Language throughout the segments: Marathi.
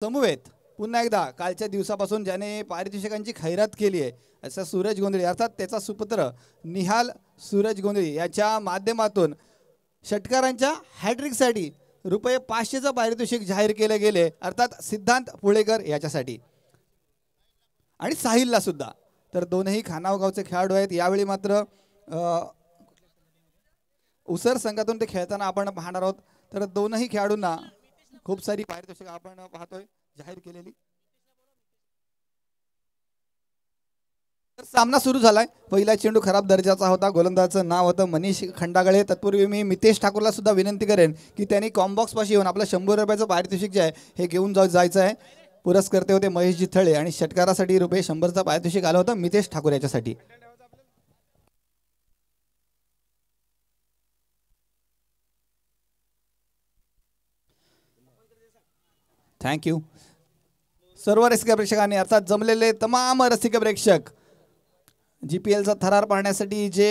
समवेत पुन्हा एकदा कालच्या दिवसापासून ज्याने पारितोषिकांची खैरात केली आहे असा सूरज गोंधळी अर्थात त्याचा सुपुत्र निहाल सूरज गोंधळी याच्या माध्यमातून षटकारांच्या हॅट्रिकसाठी रुपये 500चं पारितोषिक जाहीर केले गेले अर्थात सिद्धांत पुळेकर याच्यासाठी आणि साहिलला सुद्धा। तर दोनही खानावगावचे खेळाडू आहेत। यावेळी मात्र उसर संघातून ते खेळताना आपण पाहणार आहोत। तर दोनही खेळाडूंना खूप सारी पारितोषिक आपण पाहतोय जाहीर केलेली। तर सामना सुरू झालाय। पहिला चेंडू खराब दर्जाचा होता। गोलंदाजाचं नाव होतं मनीष खंडागळे। तत्पूर्वी मी मितेश ठाकूरला सुद्धा विनंती करेन की त्यांनी कॉम्बॉक्स पाशी येऊन आपलं 100 रुपयाचं पारितोषिक जे आहे हे घेऊन जायचं आहे। पुरस्कर्ते होते महेशजी थळे आणि षटकारासाठी रुपये 100चं पारितोषिक आलं होतं मितेश ठाकूर याच्यासाठी। थँक्यू सर्व रसिक प्रेक्षकांनी अर्थात जमलेले तमाम रसिक प्रेक्षक GPLचा थरार पाहण्यासाठी जे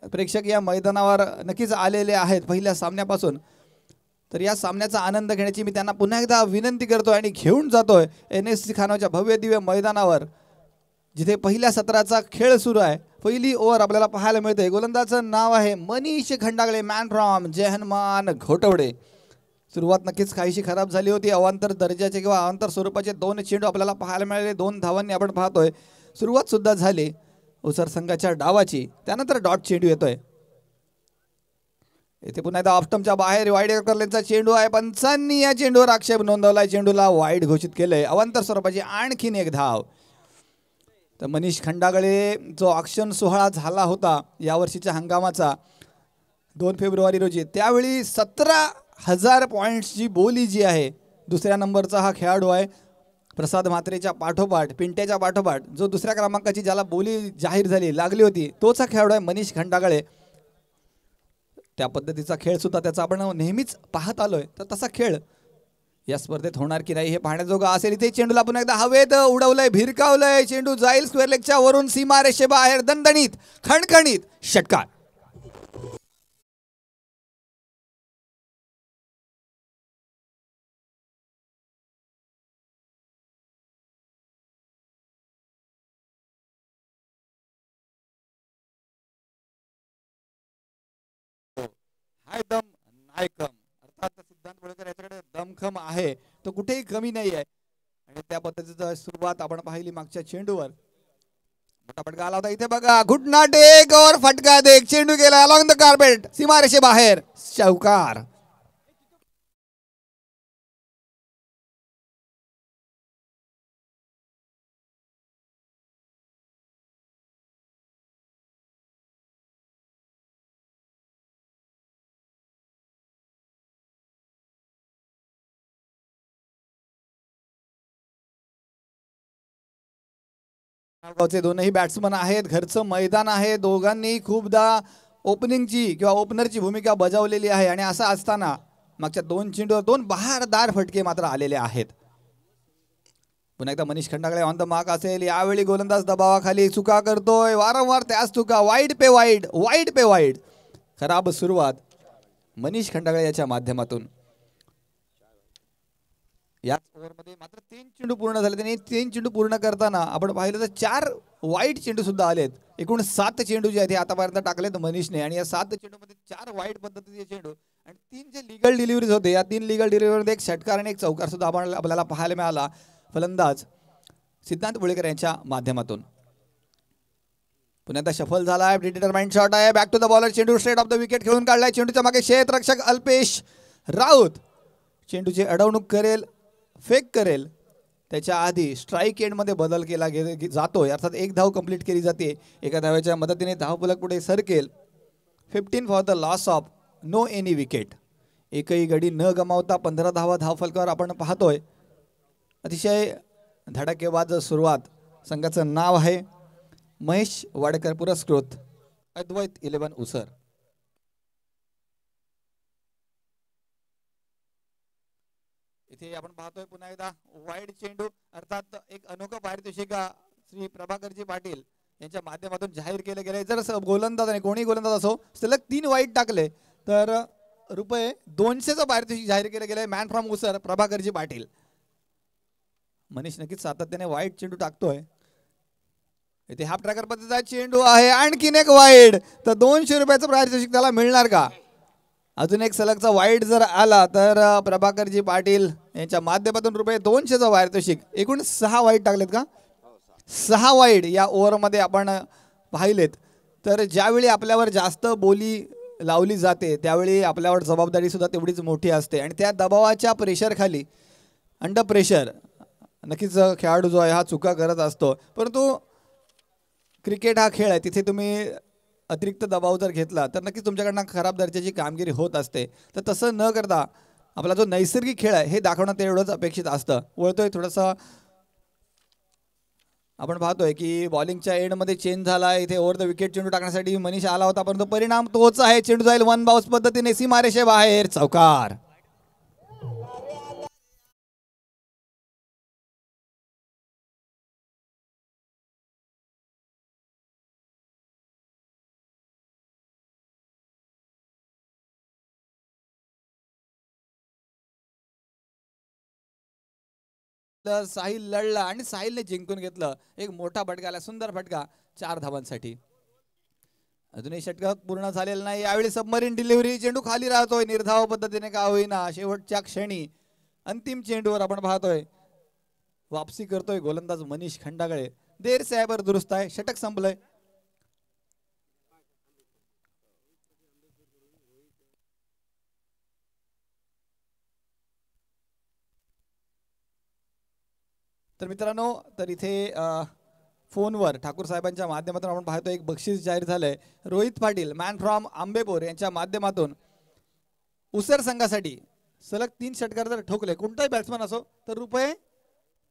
प्रेक्षक या मैदानावर नक्कीच आलेले आहेत पहिल्या सामन्यापासून। तर या सामन्याचा आनंद घेण्याची मी त्यांना पुन्हा एकदा विनंती करतोय आणि घेऊन जातोय NSC खानावच्या भव्य दिव्य मैदानावर जिथे पहिल्या सत्राचा खेळ सुरू आहे। पहिली ओव्हर आपल्याला पाहायला मिळते। गोलंदाजाचं नाव आहे मनीष खंडागळे मॅन फ्रॉम जयहनुमान घोटवडे। सुरुवात नक्कीच काहीशी खराब झाली होती। अवांतर दर्जाचे किंवा अवांतर स्वरूपाचे 2 चेंडू आपल्याला पाहायला मिळाले। 2 धावांनी आपण पाहतोय सुरुवात सुद्धा झाली उसर संघाच्या डावाची। त्यानंतर डॉट चेंडू येतोय। इथे पुन्हा एकदा ऑफस्टंपच्या बाहेर वाईड करलेचा चेंडू आहे। पंचांनी या चेंडूवर आक्षेप नोंदवलाय। चेंडूला वाईड घोषित केलंय। अवांतर स्वरूपाची आणखीन एक धाव। तर मनीष खंडागळे जो ऑक्शन सोहळा झाला होता यावर्षीच्या हंगामाचा 2 फेब्रुवारी रोजी त्यावेळी 17,000 पॉइंट्सची बोली जी आहे दुसऱ्या नंबरचा हा खेळाडू आहे। प्रसाद म्हात्रेच्या पाठोपाठ पिंट्याच्या पाठोपाठ जो दुसऱ्या क्रमांकाची ज्याला बोली जाहीर झाली लागली होती तोच हा खेळाडू आहे मनीष खंडागळे। त्या पद्धतीचा खेळ सुद्धा त्याचा आपण नेहमीच पाहत आलोय। तर तसा खेळ या स्पर्धेत होणार की नाही हे पाहण्याजोगा असेल। इथे चेंडूला पुन्हा एकदा हवेत उडवलंय भिरकावलंय। चेंडू जाईल स्क्वेअर लेगच्या वरून सीमा रेषेबाहेर दणदणीत खणखणीत षटकार। हाय दम नाही कम अर्थात सिद्धांत पुळेकर याच्याकडे दमखम आहे तो कुठेही कमी नाही आहे आणि त्या पद्धतीची सुरुवात आपण पाहिली मागच्या चेंडूवर। मोठा फटका आला होता। इथे बघा घुटना टेक और फटका देख चेंडू गेला अलॉंग द कार्पेट सीमारेषे बाहेर चौकार। गावचे दोनही बॅट्समन आहेत। घरचं मैदान आहे। दोघांनी खूपदा ओपनिंगची किंवा ओपनरची भूमिका बजावलेली आहे आणि असं असताना मागच्या 2 चेंडूवर 2 बहारदार फटके मात्र आलेले आहेत। पुन्हा एकदा Manish Khandagale on the mark असेल। यावेळी गोलंदाज दबावाखाली चुका करतोय वारंवार त्याच चुका वाईड पे वाईड वाईड पे वाईड। खराब सुरुवात मनीष खंडागळे याच्या माध्यमातून। याच ओव्हरमध्ये मात्र 3 चेंडू पूर्ण झाले। त्यांनी 3 चेंडू पूर्ण करताना आपण पाहिलं तर 4 वाईड चेंडू सुद्धा आलेत। एकूण 7 चेंडू जे आहेत हे आतापर्यंत टाकलेत मनीषने आणि या 7 चेंडूमध्ये 4 वाईड पद्धतीचे चेंडू आणि 3 जे लीगल डिलिव्हरीज होते या 3 लीगल डिलिव्हरीमध्ये एक षटकार आणि एक चौकार सुद्धा आपल्याला पाहायला मिळाला फलंदाज सिद्धांत पुळेकर यांच्या माध्यमातून। पुन्हा एकदा शफल झालाय डिटरमाइंड शॉट आहे बॅक टू द बॉलर चेंडू स्ट्रेट ऑफ द विकेट खेळून काढलाय। चेंडूच्या मागे क्षेत्ररक्षक अल्पेश राऊत चेंडूची अडवणूक करेल फेक करेल त्याच्या आधी स्ट्राईक एंडमध्ये बदल केला जातोय अर्थात एक धाव कंप्लीट केली जाते। एका धावेच्या मदतीने धावफलक पुढे सरकेल। 15 for the loss of no any wicket. एकही गडी न गमावता 15 धावा धावफलकावर आपण पाहतोय। अतिशय धडाकेबाज सुरुवात। संघाचं नाव आहे महेश वाडकर पुरस्कृत अद्वैत 11 उसर। इथे आपण पाहतोय पुन्हा एकदा वाईड चेंडू अर्थात एक अनोखा पारितोषिक श्री प्रभाकरजी पाटील यांच्या माध्यमातून जाहीर केले गेले। जर गोलंदाज आणि कोणी गोलंदाज असो सलग 3 वाईड टाकले तर रुपये 200चं पारितोषिक जाहीर केले गेले मॅन फ्रॉम उसर प्रभाकरजी पाटील। मनीष नक्कीच सातत्याने वाईट चेंडू टाकतोय. इथे हाफ ट्रॅकर पद्धतीचा चेंडू आहे, आणखीन एक वाईड. तर 200 रुपयाचं पारितोषिक त्याला मिळणार का? अजून एक सलगचा वाईड जर आला तर प्रभाकरजी पाटील यांच्या माध्यमातून ₹200चं पारितोषिक. एकूण 6 वाईड टाकलेत का? 6 वाईड या ओव्हरमध्ये आपण पाहिलेत. तर ज्यावेळी आपल्यावर जास्त बोली लावली जाते त्यावेळी आपल्यावर जबाबदारी सुद्धा तेवढीच मोठी असते आणि त्या दबावाच्या प्रेशर खाली, अंडर प्रेशर, नक्कीच खेळाडू जो आहे हा चुका करत असतो. परंतु क्रिकेट हा खेळ आहे, तिथे तुम्ही अतिरिक्त दबाव जर घेतला तर नक्कीच तुमच्याकडनं खराब दर्जाची कामगिरी होत असते. तर तसं न करता आपला जो नैसर्गिक खेळ आहे हे दाखवणं तेवढंच अपेक्षित असतं. वळतोय थोडंसं, आपण पाहतोय की बॉलिंगच्या एंडमध्ये चेंज झाला. इथे ओव्हर द विकेट चेंडू टाकण्यासाठी मनीष आला होता, परंतु परिणाम तोच आहे. चेंडू जाईल वन बाउन्स पद्धतीने सीमारेषे बाहेर, चौकार. साहिल लढला आणि साहिलने जिंकून घेतलं. एक मोठा फटका आला, सुंदर फटका 4 धावांसाठी. अजूनही षटक पूर्ण झालेलं नाही. यावेळी सबमरीन डिलिव्हरी, चेंडू खाली राहतोय निर्धाव पद्धतीने का होईना. शेवटच्या क्षणी अंतिम चेंडूवर आपण पाहतोय वापसी करतोय गोलंदाज मनीष खंडागळे. देर साहेबर दुरुस्त आहे, षटक संपलंय. तर मित्रांनो, तर इथे फोनवर ठाकूर साहेबांच्या माध्यमातून आपण पाहतो एक बक्षीस जाहीर झालंय. रोहित पाटील मॅन फ्रॉम आंबेपूर यांच्या माध्यमातून उसर संघासाठी सलग 3 षटकार जर ठोकले कोणताही बॅट्समन असो तर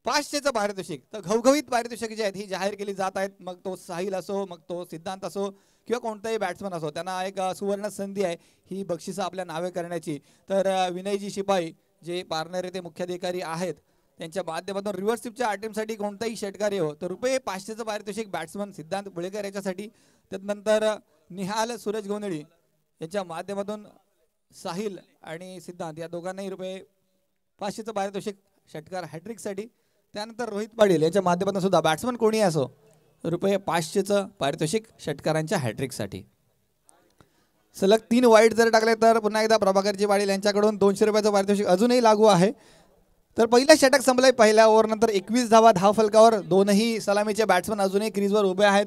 ₹500चं पारितोषिक. तर घवघवीत पारितोषिक जे आहेत ही जाहीर केली जात आहेत. मग तो साहिल असो, मग तो सिद्धांत असो किंवा कोणताही बॅट्समन असो, त्यांना एक सुवर्ण संधी आहे ही बक्षिसं आपल्या नावे करण्याची. तर विनयजी शिपाई जे पार्टनर येथे मुख्याधिकारी आहेत त्यांच्या माध्यमातून रिव्हर्स स्वीपच्या अटेम्प्टसाठी कोणताही षटकार हो तर ₹500चं पारितोषिक बॅट्समन सिद्धांत बुळेकर याच्यासाठी. त्यानंतर निहाल सूरज गोंधळी यांच्या माध्यमातून साहिल आणि सिद्धांत या दोघांनाही ₹500चं पारितोषिक षटकार हॅट्रिकसाठी. त्यानंतर रोहित पाटील यांच्या माध्यमातून सुद्धा बॅट्समन कोणी असो ₹500चं पारितोषिक षटकारांच्या हॅट्रिकसाठी. सलग 3 वाईड जर टाकले तर पुन्हा एकदा प्रभाकरजी पाटील यांच्याकडून ₹200चं पारितोषिक अजूनही लागू आहे. तर पहिलं षटक संपलंय. पहिल्या ओव्हरनंतर 21 धावा धाव फलकावर. दोनही सलामीचे बॅट्समन अजूनही क्रीजवर उभे आहेत.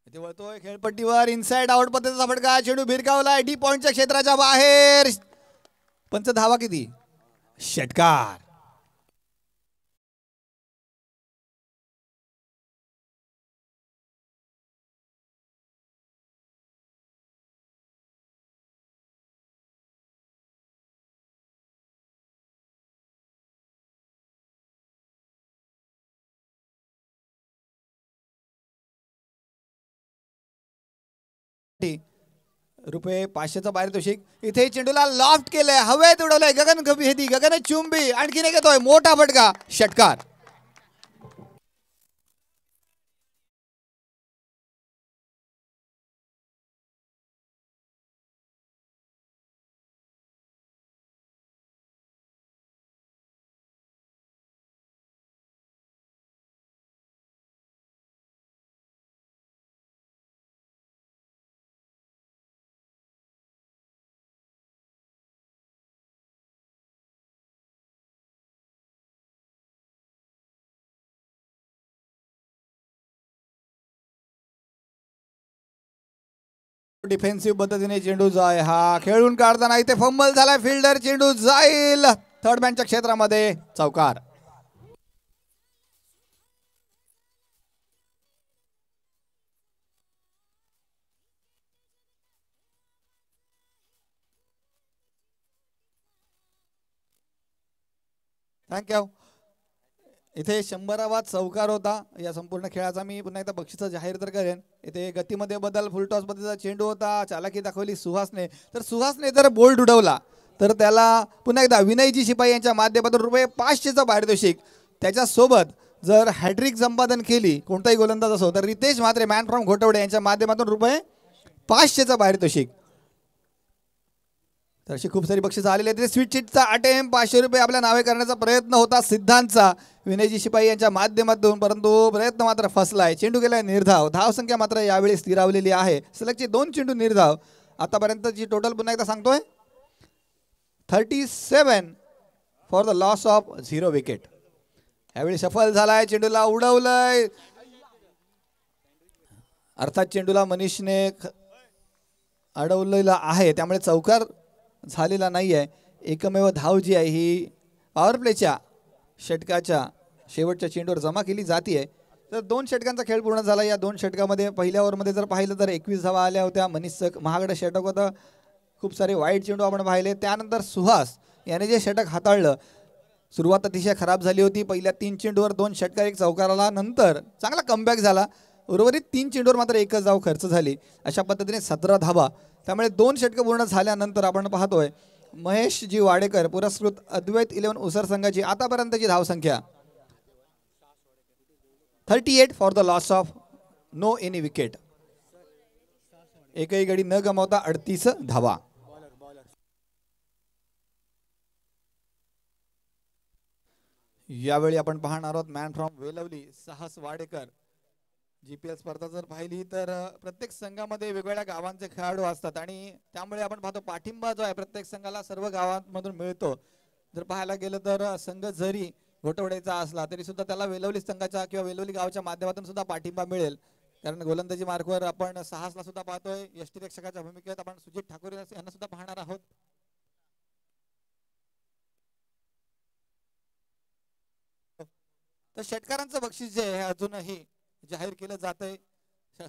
वळतोय खेळपट्टीवर, इनसाइड आउट पद्धतीचा फटका, चेंडू भिरकावलाय डी पॉइंटच्या क्षेत्राच्या बाहेर. पंच धावा किती? षटकार. ₹500चं पारितोषिक. इथे चेंडूला लॉफ्ट केलंय, हवेत उडवलंय, गगन भेदी, गगन चुंबी, आणखीन एक येतोय मोठा फटका, षटकार. डिफेन्सिव्ह पद्धतीने चेंडू जाय हा खेळून काढताना इथे फंबल झाला. फिल्डर चेंडू जाईल थर्ड मॅनच्या क्षेत्रामध्ये, चौकार. थँक्यू. इथे 100वा चौकार होता या संपूर्ण खेळाचा. मी पुन्हा एकदा बक्षीस जाहीर तर करेन. इथे गतीमध्ये बदल, फुलटॉस पद्धतीचा चेंडू होता, चालाकी दाखवली सुहासने. तर सुहासने जर बोल्ड उडवला तर त्याला पुन्हा एकदा विनयजी शिपाई यांच्या माध्यमातून ₹500चं पारितोषिक. त्याच्यासोबत जर हॅट्रिक संपादन केली कोणताही गोलंदाज असो तर रितेश म्हात्रे मॅन फ्रॉम घोटवडे यांच्या माध्यमातून रुपये 500चा पारितोषिक. तर अशी खूप सारी बक्षीस आलेली आहेत. स्वीट शीटचा अटेम्प 500 रुपये आपल्या नावे करण्याचा प्रयत्न होता सिद्धांतचा विनयजी शिपाई यांच्या माध्यमातून, परंतु प्रयत्न मात्र फसलाय. चेंडू गेलाय निर्धाव. धाव संख्या मात्र यावेळी स्थिरावलेली आहे. सलगचे 2 चेंडू निर्धाव. आतापर्यंतची टोटल पुन्हा एकदा सांगतोय 37 for the loss of 0 wicket. यावेळी सफल झालाय. चेंडूला उडवलंय. अर्थात चेंडूला मनीषने अडवलेला आहे त्यामुळे चौकार झालेला नाही आहे. एकमेव धाव जी आहे ही पॉवर प्लेच्या षटकाच्या शेवटच्या चेंडूवर जमा केली जाते. तर 2 षटकांचा खेळ पूर्ण झाला. या 2 षटकामध्ये पहिल्या ओव्हरमध्ये जर पाहिलं तर 21 धावा आल्या होत्या. मनीषचं महागडं षटक होतं. खूप सारे वाईट चेंडू आपण पाहिले. त्यानंतर सुहास याने जे षटक हाताळलं, सुरुवात अतिशय खराब झाली होती. पहिल्या 3 चेंडूवर 2 षटकार 1 चौकार आला. नंतर चांगला कमबॅक झाला. उर्वरित 3 चेंडूवर मात्र 1च धाव खर्च झाली. अशा पद्धतीने 17 धावा. त्यामुळे 2 षटकं पूर्ण झाल्यानंतर आपण पाहतोय महेश जी वाडेकर पुरस्कृत अद्वैत 11 उसर संघाची आतापर्यंतची धावसंख्या 38 for the loss of no any wicket. एकही गडी न गमावता 38 धावा. यावेळी आपण पाहणार आहोत मॅन फ्रॉम वेलवली साहस वाडेकर. जीपीएल स्पर्धा जर पाहिली तर प्रत्येक संघामध्ये वेगवेगळ्या गावांचे खेळाडू असतात आणि त्यामुळे आपण पाहतो पाठिंबा जो आहे प्रत्येक संघाला सर्व गावांमधून मिळतो. जर पाहायला गेलं तर संघ जरी घोटवड्याचा असला तरी सुद्धा त्याला वेलवली संघाच्या किंवा वेलवली गावाच्या माध्यमातून सुद्धा पाठिंबा मिळेल. कारण गोलंदाजी मार्गवर आपण साहसला सुद्धा पाहतोय. यष्टीरक्षकाच्या भूमिकेत आपण सुजित ठाकूर यांना सुद्धा पाहणार आहोत. तर षटकारांचं बक्षीस जे आहे अजूनही जाहीर केलं जातंय.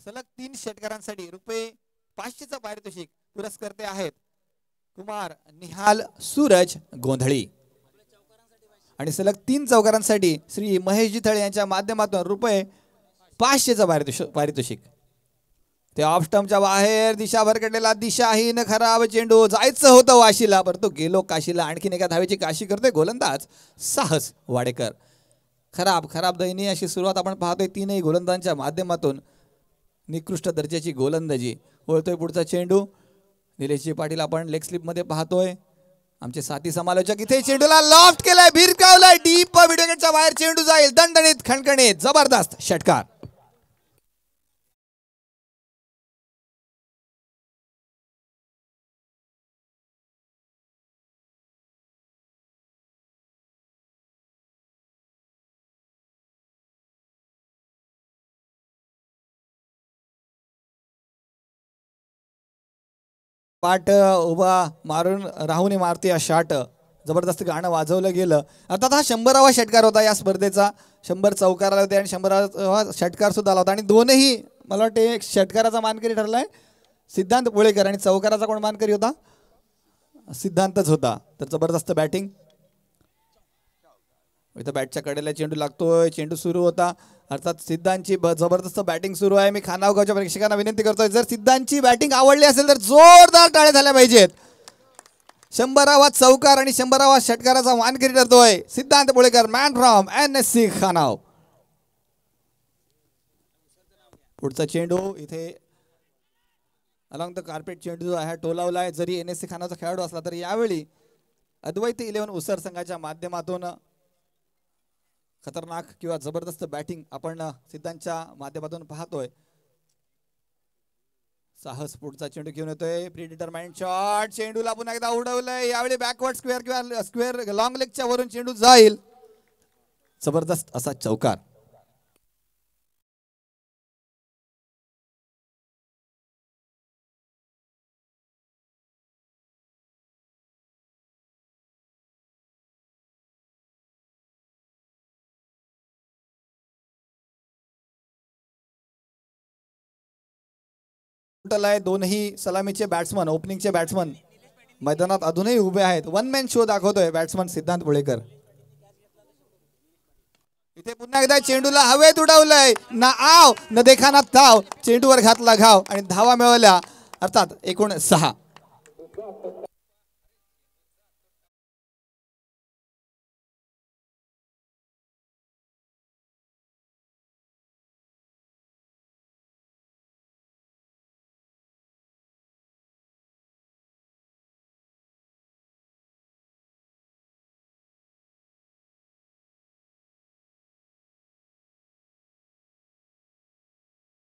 सलग 3 षटकारांसाठी रुपये 500चं पारितोषिक. पुरस्कर्ते आहेत कुमार निहाल सूरज गोंधळी आणि सलग 3 चौकारांसाठी श्री महेश जिथळे यांच्या माध्यमातून रुपये 500चं पारितोषिक. ते ऑफ स्टंपच्या बाहेर दिशा भरकटलेला दिशाहीन खराब चेंडू. जायचं होतं वाशीला परंतु गेलो काशीला. आणखीन एका धावेची काशी करतोय गोलंदाज साहस वाडेकर. खराब दयनीय अशी सुरुवात आपण पाहतोय 3ही गोलंदाजांच्या माध्यमातून. निकृष्ट दर्जाची गोलंदाजी. वळतोय पुढचा चेंडू. निलेशजी पाटील आपण लेग स्लिप मध्ये पाहतोय. आमचे साथी समालोचक इथे चेंडूला लॉफ्ट केलाय, भिरकावलाय. डीप विकेटच्या बाहेर चेंडू जाईल. दणदणीत खणखणीत जबरदस्त षटकार. पाट उभा मारून राहून मारते या शॉट. जबरदस्त गाणं वाजवलं गेलं. अर्थात हा 100वा षटकार होता या स्पर्धेचा. 100 चौकार आले होते आणि 100वा षटकार सुद्धा आला होता आणि दोनही मला वाटते षटकाराचा मानकरी ठरलाय सिद्धांत पोळेकर आणि चौकाराचा कोण मानकरी होता? सिद्धांतच होता. तर जबरदस्त बॅटिंग. इथं बॅटच्या कडेला चेंडू लागतोय. चेंडू सुरू होता. अर्थात सिद्धांतची जबरदस्त बॅटिंग सुरू आहे. मी खानावगावच्या प्रेक्षकांना विनंती करतोय जर सिद्धांतची बॅटिंग आवडली असेल तर जोरदार टाळ्या झाल्या पाहिजेत. 100वा चौकार आणि 100वा षटकाराचा मानकरी ठरतोय सिद्धांत पोळेकर मॅन फ्रॉम NSC खानाव. पुढचा चेंडू इथे अलॉंग द कार्पेट चेंडू जो आहे टोलावलाय. जरी NSC खानाचा खेळाडू असला तरी यावेळी अद्वैत 11 उसर संघाच्या माध्यमातून खतरनाक किंवा जबरदस्त बॅटिंग आपण सिद्धांतच्या माध्यमातून पाहतोय. साहस पुढचा चेंडू घेऊन येतोय. Predetermined shot. चेंडूला पुन्हा एकदा उडवलंय. यावेळी बॅकवर्ड स्क्वेअर किंवा स्क्वेअर लॉंग लेगच्या वरून चेंडू जाईल. जबरदस्त असा चौकार. दोनही सलामीचे बॅट्समन ओपनिंगचे बॅट्समन मैदानात अजूनही उभे आहेत. 1 मॅन शो दाखवतोय बॅट्समन सिद्धांत पोळेकर. इथे पुन्हा एकदा चेंडूला हवेत उडवलंय. ना आव न देखा ना ताव. चेंडूवर घातला घाव आणि धावा मिळवल्या. अर्थात एकूण 6.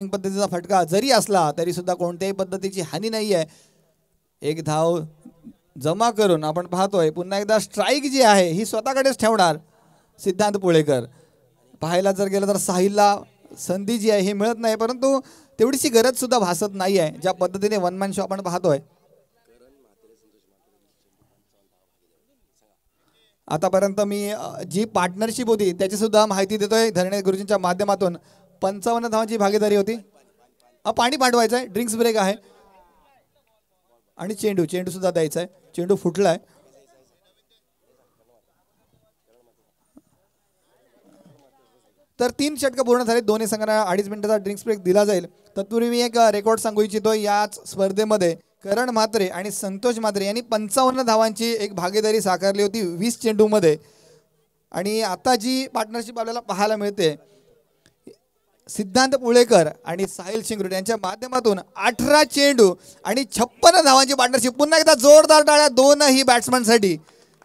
पद्धतीचा फटका जरी असला तरी सुद्धा कोणत्याही पद्धतीची हानी नाही आहे. एक धाव जमा करून आपण पाहतोय पुन्हा एकदा स्ट्राईक जी आहे ही स्वतःकडेच ठेवणार सिद्धांत पुळेकर. पाहायला जर गेलं तर साहिलला संधी जी आहे ही मिळत नाही, परंतु तेवढीशी गरज सुद्धा भासत नाही आहे. ज्या पद्धतीने वन मॅन शो आपण पाहतोय आतापर्यंत मी जी पार्टनरशिप होती त्याची सुद्धा माहिती देतोय धरणे गुरुजींच्या माध्यमातून. 55 धावांची भागीदारी होती. पाणी पाठवायचं आहे, ड्रिंक्स ब्रेक आहे आणि चेंडू सुद्धा द्यायचा आहे. चेंडू फुटलाय. तर 3 षटकं पूर्ण झाले. दोन्ही संघांना 2.5 मिनिटाचा ड्रिंक्स ब्रेक दिला जाईल. तत्पूर्वी मी एक रेकॉर्ड सांगू इच्छितो. याच स्पर्धेमध्ये करण म्हात्रे आणि संतोष म्हात्रे यांनी 55 धावांची एक भागीदारी साकारली होती 20 चेंडूमध्ये. आणि आता जी पार्टनरशिप आपल्याला पाहायला मिळते सिद्धांत पुळेकर आणि साहिल शिंगरुटे यांच्या माध्यमातून 18 चेंडू आणि 56 धावांची पार्टनरशिप. पुन्हा एकदा जोरदार टाळ्या दोनही बॅट्समनसाठी.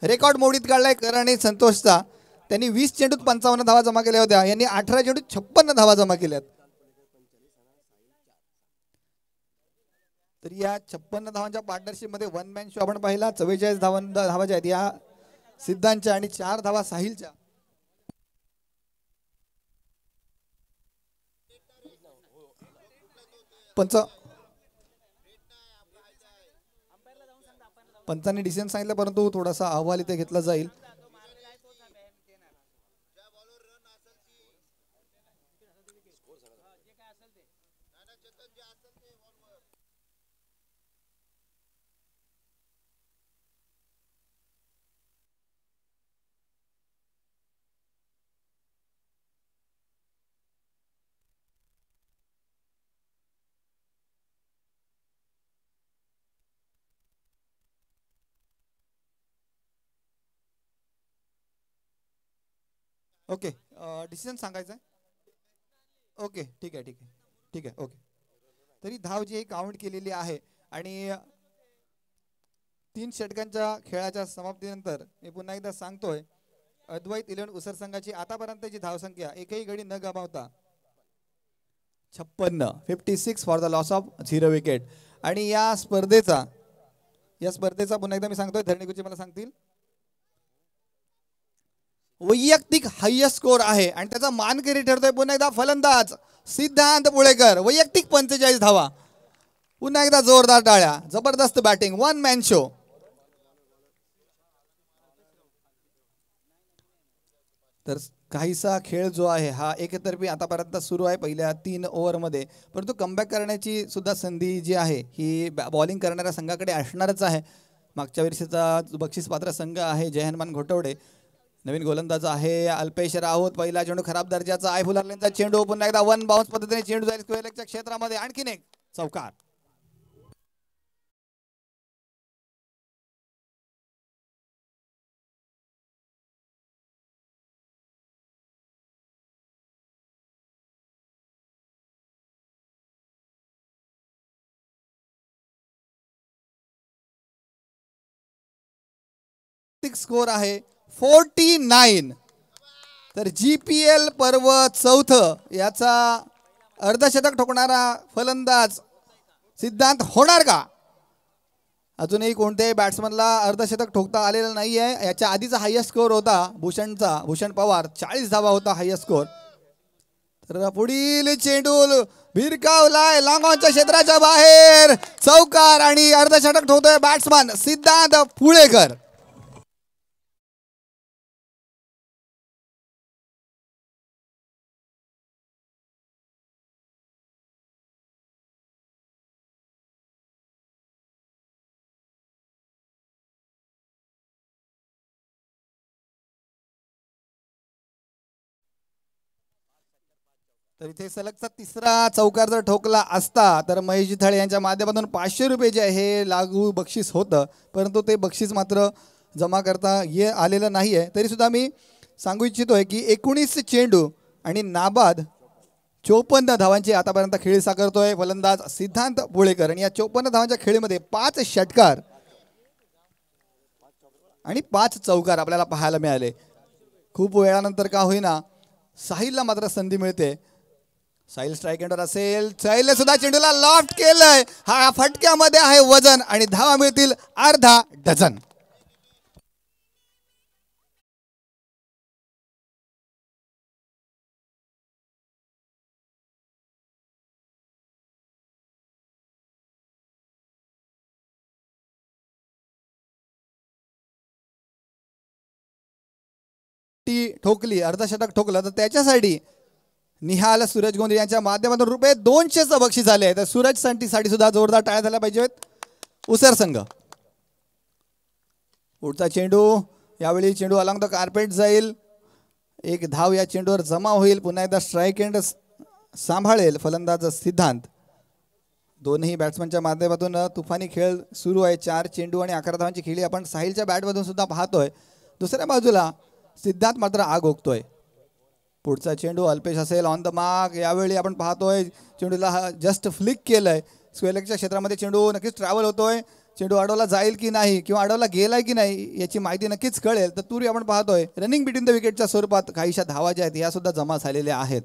रेकॉर्ड मोडीत काढलाय करण आणि संतोषचा. त्यांनी 20 चेंडूत 55 धावा जमा केल्या होत्या. यांनी 18 चेंडूत 56 धावा जमा केल्यात. तर या 56 धावांच्या पार्टनरशिप मध्ये वन मॅन शो आपण पाहिला. 44 धावा ज्या आहेत या सिद्धांतच्या आणि 4 धावा साहिलच्या. पंचांनी डिसिजन सांगितलं, परंतु थोडासा अहवाल इथे घेतला जाईल. ओके, डिसिजन सांगायचं आहे. ओके, ठीक आहे. ओके, तरी धाव जी काउंट केलेली आहे आणि 3 षटकांच्या खेळाच्या समाप्तीनंतर मी पुन्हा एकदा सांगतोय अद्वैत 11 उसर संघाची आतापर्यंतची धावसंख्या एकही गडी न गमावता 56 for the loss of 0 wicket. आणि या स्पर्धेचा पुन्हा एकदा मी सांगतोय धरणीकुची मला सांगतील वैयक्तिक हायेस्ट स्कोर आहे आणि त्याचा मानकरी ठरतोय पुन्हा एकदा फलंदाज सिद्धांत पुळेकर. वैयक्तिक 45 धावा. पुन्हा एकदा जोरदार टाळ्या. जबरदस्त बॅटिंग, वन मॅन शो. तर काहीसा खेळ जो आहे हा एकतर्फी आतापर्यंत सुरू आहे पहिल्या 3 ओव्हरमध्ये, परंतु कमबॅक करण्याची सुद्धा संधी जी आहे ही बॉलिंग करणाऱ्या संघाकडे असणारच आहे. मागच्या वर्षीचा बक्षीस पात्र संघ आहे जय हनुमान घोटवडे. नवीन गोलंदाज आहे अल्पेश राऊत. पहिला चेंडू खराब दर्जाचा आहे. फुलारलेंचा चेंडू पुन्हा एकदा वन बाउन्स पद्धतीने चेंडू जाईल स्क्वेअरलेगच्या क्षेत्रामध्ये. आणखीन एक चौकार. स्कोर आहे 49. तर GPL पर्व 4 याचा अर्धशतक ठोकणारा फलंदाज सिद्धांत होणार का? अजूनही कोणत्याही बॅट्समनला अर्धशतक ठोकता आलेलं नाहीये. याच्या आधीचा हायेस्ट स्कोर होता भूषण पवार 40 धावा होता हायेस्ट स्कोर. तर पुढील चेंडू भिरकावलाय लांगॉनच्या क्षेत्राच्या बाहेर. चौकार आणि अर्धशतक ठोकतोय बॅट्समन सिद्धांत पुळेकर. तर इथे सलगचा 3रा चौकार जर ठोकला असता तर महेश जिथाळे यांच्या माध्यमातून 500 रुपये जे हे लागू बक्षीस होतं, परंतु ते बक्षीस मात्र जमा करता आलेलं नाही आहे. तरी सुद्धा मी सांगू इच्छितोय की 19 चेंडू आणि नाबाद 54 धावांची आतापर्यंत खेळी साकारतोय फलंदाज सिद्धांत पुळेकर. आणि या 54 धावांच्या खेळीमध्ये 5 षटकार आणि 5 चौकार आपल्याला पाहायला मिळाले. खूप वेळानंतर का होईना साहिलला मात्र संधी मिळते. साहिल स्ट्राईक एंडवर असेल. साहिलने सुद्धा चेंडूला लॉफ्ट केलंय. हा फटक्यामध्ये आहे वजन आणि धावा मिळतील अर्धा डझन. ठोकली, अर्धशतक ठोकलं तर त्याच्यासाठी निहाल सूरज गोंधळे यांच्या माध्यमातून रुपये 200चं बक्षीस झाले. तर सूरज साठी सुद्धा जोरदार टाळ्या झाल्या पाहिजेत. उसर संघ पुढचा चेंडू, यावेळी चेंडू अलॉंग द कार्पेट जाईल. एक धाव या चेंडूवर जमा होईल. पुन्हा एकदा स्ट्राईक एंड सांभाळेल फलंदाज सिद्धांत. दोन्ही बॅट्समनच्या माध्यमातून तुफानी खेळ सुरू आहे. 4 चेंडू आणि 11 धावांची खेळी आपण साहिलच्या बॅटमधून सुद्धा पाहतोय. दुसऱ्या बाजूला सिद्धांत मात्र आग ओकतोय. पुढचा चेंडू अल्पेश असेल ऑन द मार्क. यावेळी आपण पाहतोय चेंडूला जस्ट फ्लिक केलंय. स्क्वेअरलेगच्या क्षेत्रामध्ये चेंडू नक्कीच ट्रॅव्हल होतोय. चेंडू अडवला जाईल की नाही किंवा अडवला गेलाय की नाही याची माहिती नक्कीच कळेल. तर तूर्वी आपण पाहतोय रनिंग बिटवीन द विकेटच्या स्वरूपात काहीशा धावा ज्या आहेत या सुद्धा जमा झालेल्या आहेत.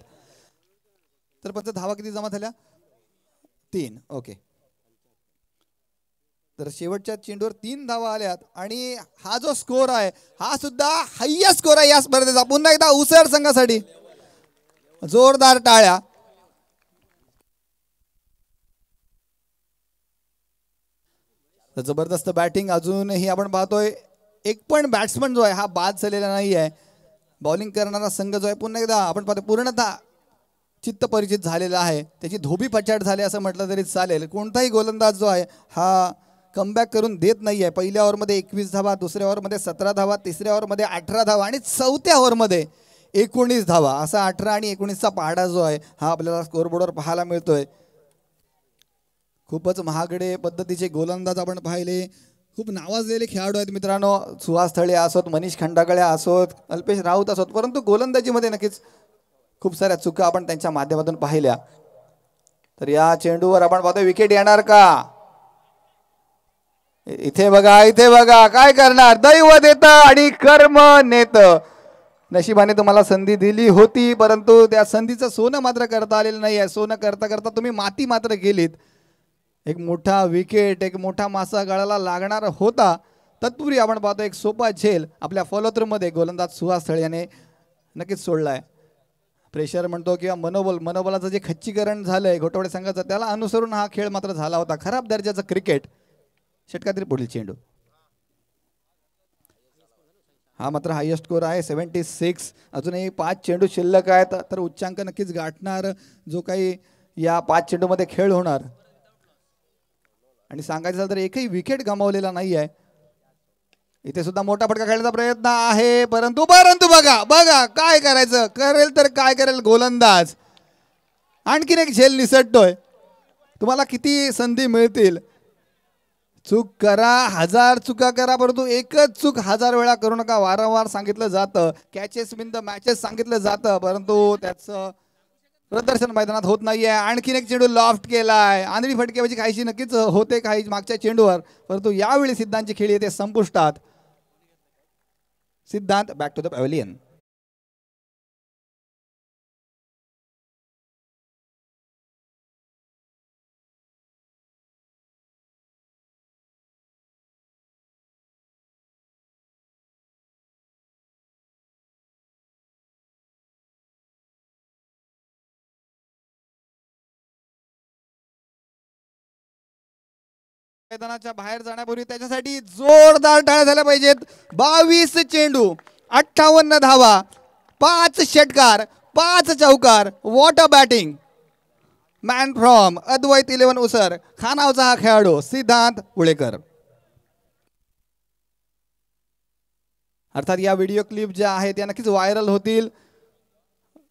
तर पण धावा किती जमा झाल्या? 3. ओके. तर शेवटच्या चेंडूवर 3 धावा आल्यात आणि हा जो स्कोर आहे हा सुद्धा हायस्ट स्कोर आहे या स्पर्धेचा. पुन्हा एकदा उसर संघासाठी जोरदार टाळ्या. जबरदस्त बॅटिंग अजूनही आपण पाहतोय. एक पण बॅट्समन जो आहे हा बाद झालेला नाही आहे. बॉलिंग करणारा संघ जो आहे पुन्हा एकदा आपण पाहतो पूर्णतः चित्त परिचित झालेला आहे. त्याची धोबी पछाड झाली असं म्हटलं तरी चालेल. कोणताही गोलंदाज जो आहे हा कमबॅक करून देत नाही आहे. पहिल्या ओव्हरमध्ये 21 धावा, दुसऱ्या ओव्हरमध्ये 17 धावा, तिसऱ्या ओव्हरमध्ये 18 धावा आणि चौथ्या ओव्हरमध्ये 19 धावा. असा 18 आणि 19चा पहाडा जो आहे हा आपल्याला स्कोरबोर्डवर पाहायला मिळतोय. खूपच महागडे पद्धतीचे गोलंदाज आपण पाहिले. खूप नावाजलेले खेळाडू आहेत मित्रांनो. सुहास थळे असोत, मनीष खंडागळे असोत, अल्पेश राऊत असोत, परंतु गोलंदाजीमध्ये नक्कीच खूप साऱ्या चुका आपण त्यांच्या माध्यमातून पाहिल्या. तर या चेंडूवर आपण पाहतोय विकेट येणार का? इथे बघा, इथे बघा, काय करणार, दैव देत आणि कर्म नेत. नशिबाने तुम्हाला संधी दिली होती परंतु त्या संधीचं सोनं मात्र करता आलेलं नाही आहे. सोनं करता करता तुम्ही माती मात्र गेलीत. एक मोठा विकेट, एक मोठा मासा गळाला लागणार होता. तत्पूर्वी आपण पाहतो एक सोपा झेल आपल्या फॉलोथ्रूमध्ये गोलंदाज सुहास थळे याने नक्कीच सोडलाय. प्रेशर म्हणतो किंवा मनोबलाचं जे खच्चीकरण झालंय घोटवडे संघाचं त्याला अनुसरून हा खेळ मात्र झाला होता. खराब दर्जाचं क्रिकेट. षटकातील पुढील चेंडू, हा मात्र हायेस्ट स्कोर आहे 76. अजूनही 5 चेंडू शिल्लक आहेत तर उच्चांक नक्कीच गाठणार जो काही या 5 चेंडूमध्ये खेळ होणार. आणि सांगायचं झालं तर एकही विकेट गमावलेला नाही आहे. इथे सुद्धा मोठा फटका खेळण्याचा प्रयत्न आहे परंतु बघा बघा काय करायचं, करेल तर काय करेल गोलंदाज. आणखीन एक झेल निसटतोय. तुम्हाला किती संधी मिळतील, चूक करा, 1000 चुका करा परंतु एकच चूक 1000 वेळा करू नका. वारंवार सांगितलं जातं, कॅचेस विन द मॅचेस सांगितलं जातं परंतु त्याचं प्रदर्शन मैदानात होत नाहीये. आणखीन एक चेंडू लॉफ्ट केलाय. आंधळी फटकेबाजी काहीशी नक्कीच होते काही मागच्या चेंडूवर परंतु यावेळी सिद्धांतची खेळी येते संपुष्टात. सिद्धांत बॅक टू द पॅव्हलियन. मैदानाच्या बाहेर जाण्यापूर्वी त्याच्यासाठी जोरदार टाळ्या झाल्या पाहिजेत. 22 चेंडू, 58 धावा, 5 षटकार, 5 चौकार. What a batting. Man from Advait 11 Usar, खानावचा हा खेळाडू सिद्धांत उळेकर. अर्थात या व्हिडिओ क्लिप ज्या आहेत त्या नक्कीच व्हायरल होतील.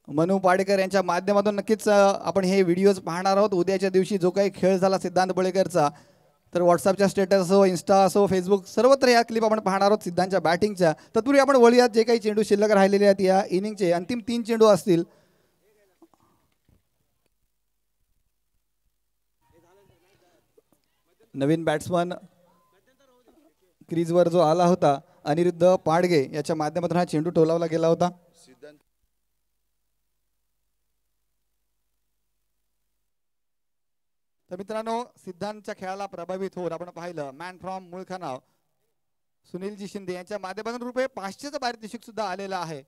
मनू पाडेकर यांच्या माध्यमातून नक्कीच आपण हे व्हिडिओज पाहणार आहोत. उद्याच्या दिवशी जो काही खेळ झाला सिद्धांत बुळेकरचा तर व्हॉट्सअपच्या स्टेटस असो, इन्स्टा असो, फेसबुक सर्वत्र या क्लिप आपण पाहणार आहोत सिद्धांतच्या बॅटिंगच्या. तत्पूर्वी आपण वळूयात जे काही चेंडू शिल्लक राहिलेले आहेत या इनिंगचे अंतिम 3 चेंडू असतील. नवीन बॅट्समन क्रीजवर जो आला होता अनिरुद्ध पाडगे याच्या माध्यमातून हा चेंडू टोलावला गेला होता. तर मित्रांनो, सिद्धांतच्या खेळाला प्रभावित होऊन आपण पाहिलं मॅन फ्रॉम मुळखानाव सुनीलजी शिंदे यांच्या माध्यमातून रुपये 500चं पारितोषिक सुद्धा आलेलं आहे.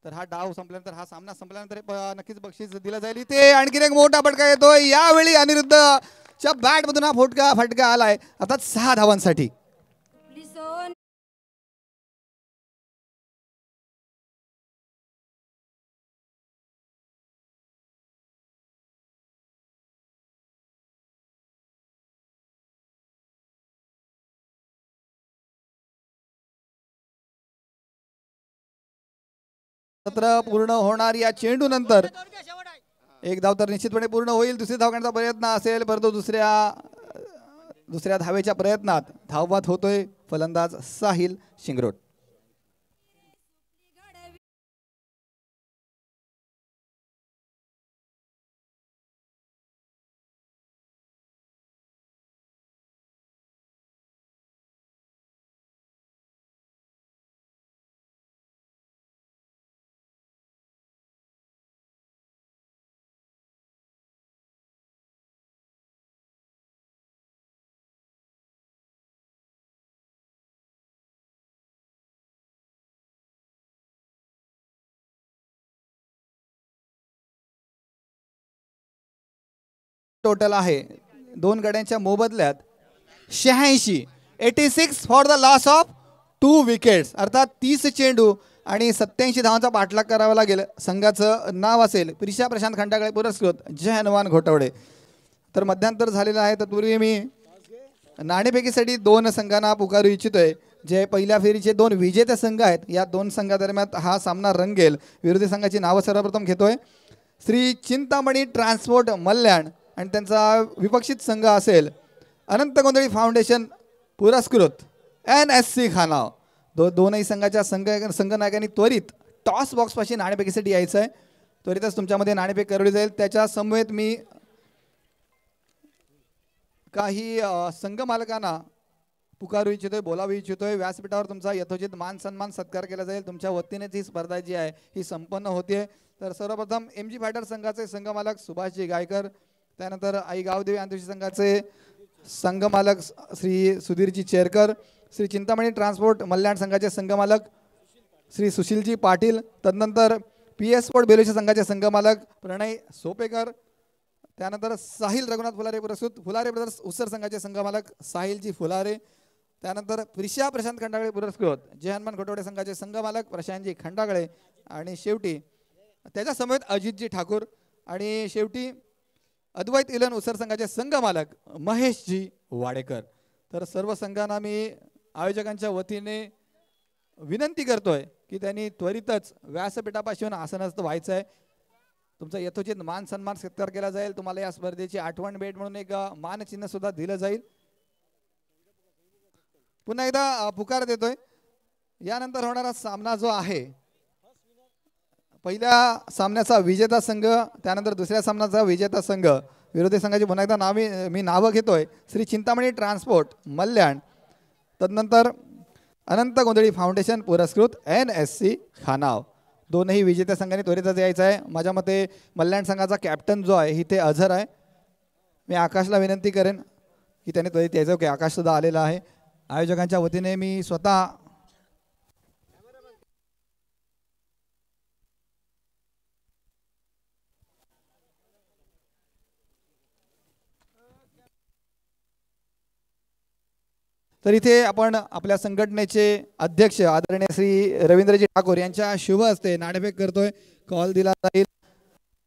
तर हा डाव संपल्यानंतर, हा सामना संपल्यानंतर नक्कीच बक्षीस दिलं जाईल. इथे आणखीन एक मोठा फटका येतोय. यावेळी अनिरुद्धच्या बॅट मधून हा फटका आलाय. आता 6 धावांसाठी. सत्र पूर्ण होणार या चेंडू नंतर एक धाव तर निश्चितपणे पूर्ण होईल. दुसरी धाव काढण्याचा प्रयत्न असेल, परंतु दुसऱ्या धावेच्या प्रयत्नात धावबाद होतोय फलंदाज साहिल शिंगरोट. टोटल आहे 2 गड्यांच्या मोबदल्यात 86 for the loss of 2 wickets, अर्थात 30 चेंडू आणि 87 धावांचा पाठलाग करावा लागेल. संघाचं नाव असेल प्रिशा प्रशांत खंडागळे पुरस्कृत जय हनुमान घोटवडे. तर मध्यांतर झालेलं आहे. तत्पूर्वी मी नाणेफेकीसाठी 2 संघांना पुकारू इच्छितोय. जे पहिल्या फेरीचे 2 विजेते संघ आहेत, या 2 संघादरम्यान हा सामना रंगेल. विरोधी संघाची नावं सर्वप्रथम घेतोय. श्री चिंतामणी ट्रान्सपोर्ट मल्याण आणि त्यांचा विपक्षित संघ असेल अनंत गोंधळी फाउंडेशन पुरस्कृत NSC खानाव. दोनही संघाच्या संघनायकांनी त्वरित टॉस बॉक्सपाशी नाणेफेकीसाठी यायचं आहे. त्वरितच तुमच्यामध्ये नाणेफेक करवली जाईल. त्याच्या समवेत मी काही संघ मालकांना पुकारू इच्छितोय, बोलावू इच्छितोय. व्यासपीठावर तुमचा यथोचित मान सन्मान सत्कार केला जाईल. तुमच्या वतीनेच ही स्पर्धा जी आहे ही संपन्न होते. तर सर्वप्रथम MG फायटर संघाचे संघ मालक सुभाषजी गायकर, त्यानंतर आई गावदेवी आंतरराष्ट्रीय संघाचे संघ मालक श्री सुधीरजी चेरकर, श्री चिंतामणी ट्रान्सपोर्ट मल्याण संघाचे संघ मालक श्री सुशीलजी पाटील, तदनंतर PS स्पोर्ट बेलोशी संघाचे संघ मालक प्रणय सोपेकर, त्यानंतर साहिल रघुनाथ फुलारे पुरस्कृत फुलारे ब्रदर्स उसर संघाचे संघ मालक साहिलजी फुलारे, त्यानंतर प्रिशा प्रशांत खंडागळे पुरस्कृत जय हनुमान घोटवडे संघाचे संघ मालक प्रशांतजी खंडागळे, आणि शेवटी त्याच्या समेत अजितजी ठाकूर, आणि शेवटी अद्वैत इलन उसर संघाचे संघ मालक महेशजी वाडेकर. तर सर्व संघांना मी आयोजकांच्या वतीने विनंती करतोय की त्यांनी त्वरितच व्यासपीठापासून आसनस्थ व्हायचं आहे. तुमचा यथोचित मान सन्मान सत्कार केला जाईल. तुम्हाला या स्पर्धेची आठवण भेट म्हणून एक मानचिन्ह सुद्धा दिलं जाईल. पुन्हा एकदा पुकार देतोय. यानंतर होणारा सामना जो आहे, पहिल्या सामन्याचा विजेता संघ, त्यानंतर दुसऱ्या सामन्याचा विजेता संघ, विरोधी संघाची पुन्हा एकदा मी नावं घेतोय. श्री चिंतामणी ट्रान्सपोर्ट मल्याण, तदनंतर अनंत गोंधळी फाउंडेशन पुरस्कृत NSC खानाव. दोनही विजेत्या संघांनी त्वरितच यायचं आहे. माझ्या मते मल्याण संघाचा कॅप्टन जो आहे इथे अझर आहे. मी आकाशला विनंती करेन की त्याने त्वरित यायचं. की आकाश सुद्धा आलेला आहे. आयोजकांच्या वतीने मी स्वतः तर इथे आपण आपल्या संघटनेचे अध्यक्ष आदरणीय श्री रवींद्रजी ठाकूर यांच्या शुभ हस्ते नाणेफेक करतोय. कॉल दिला जाईल.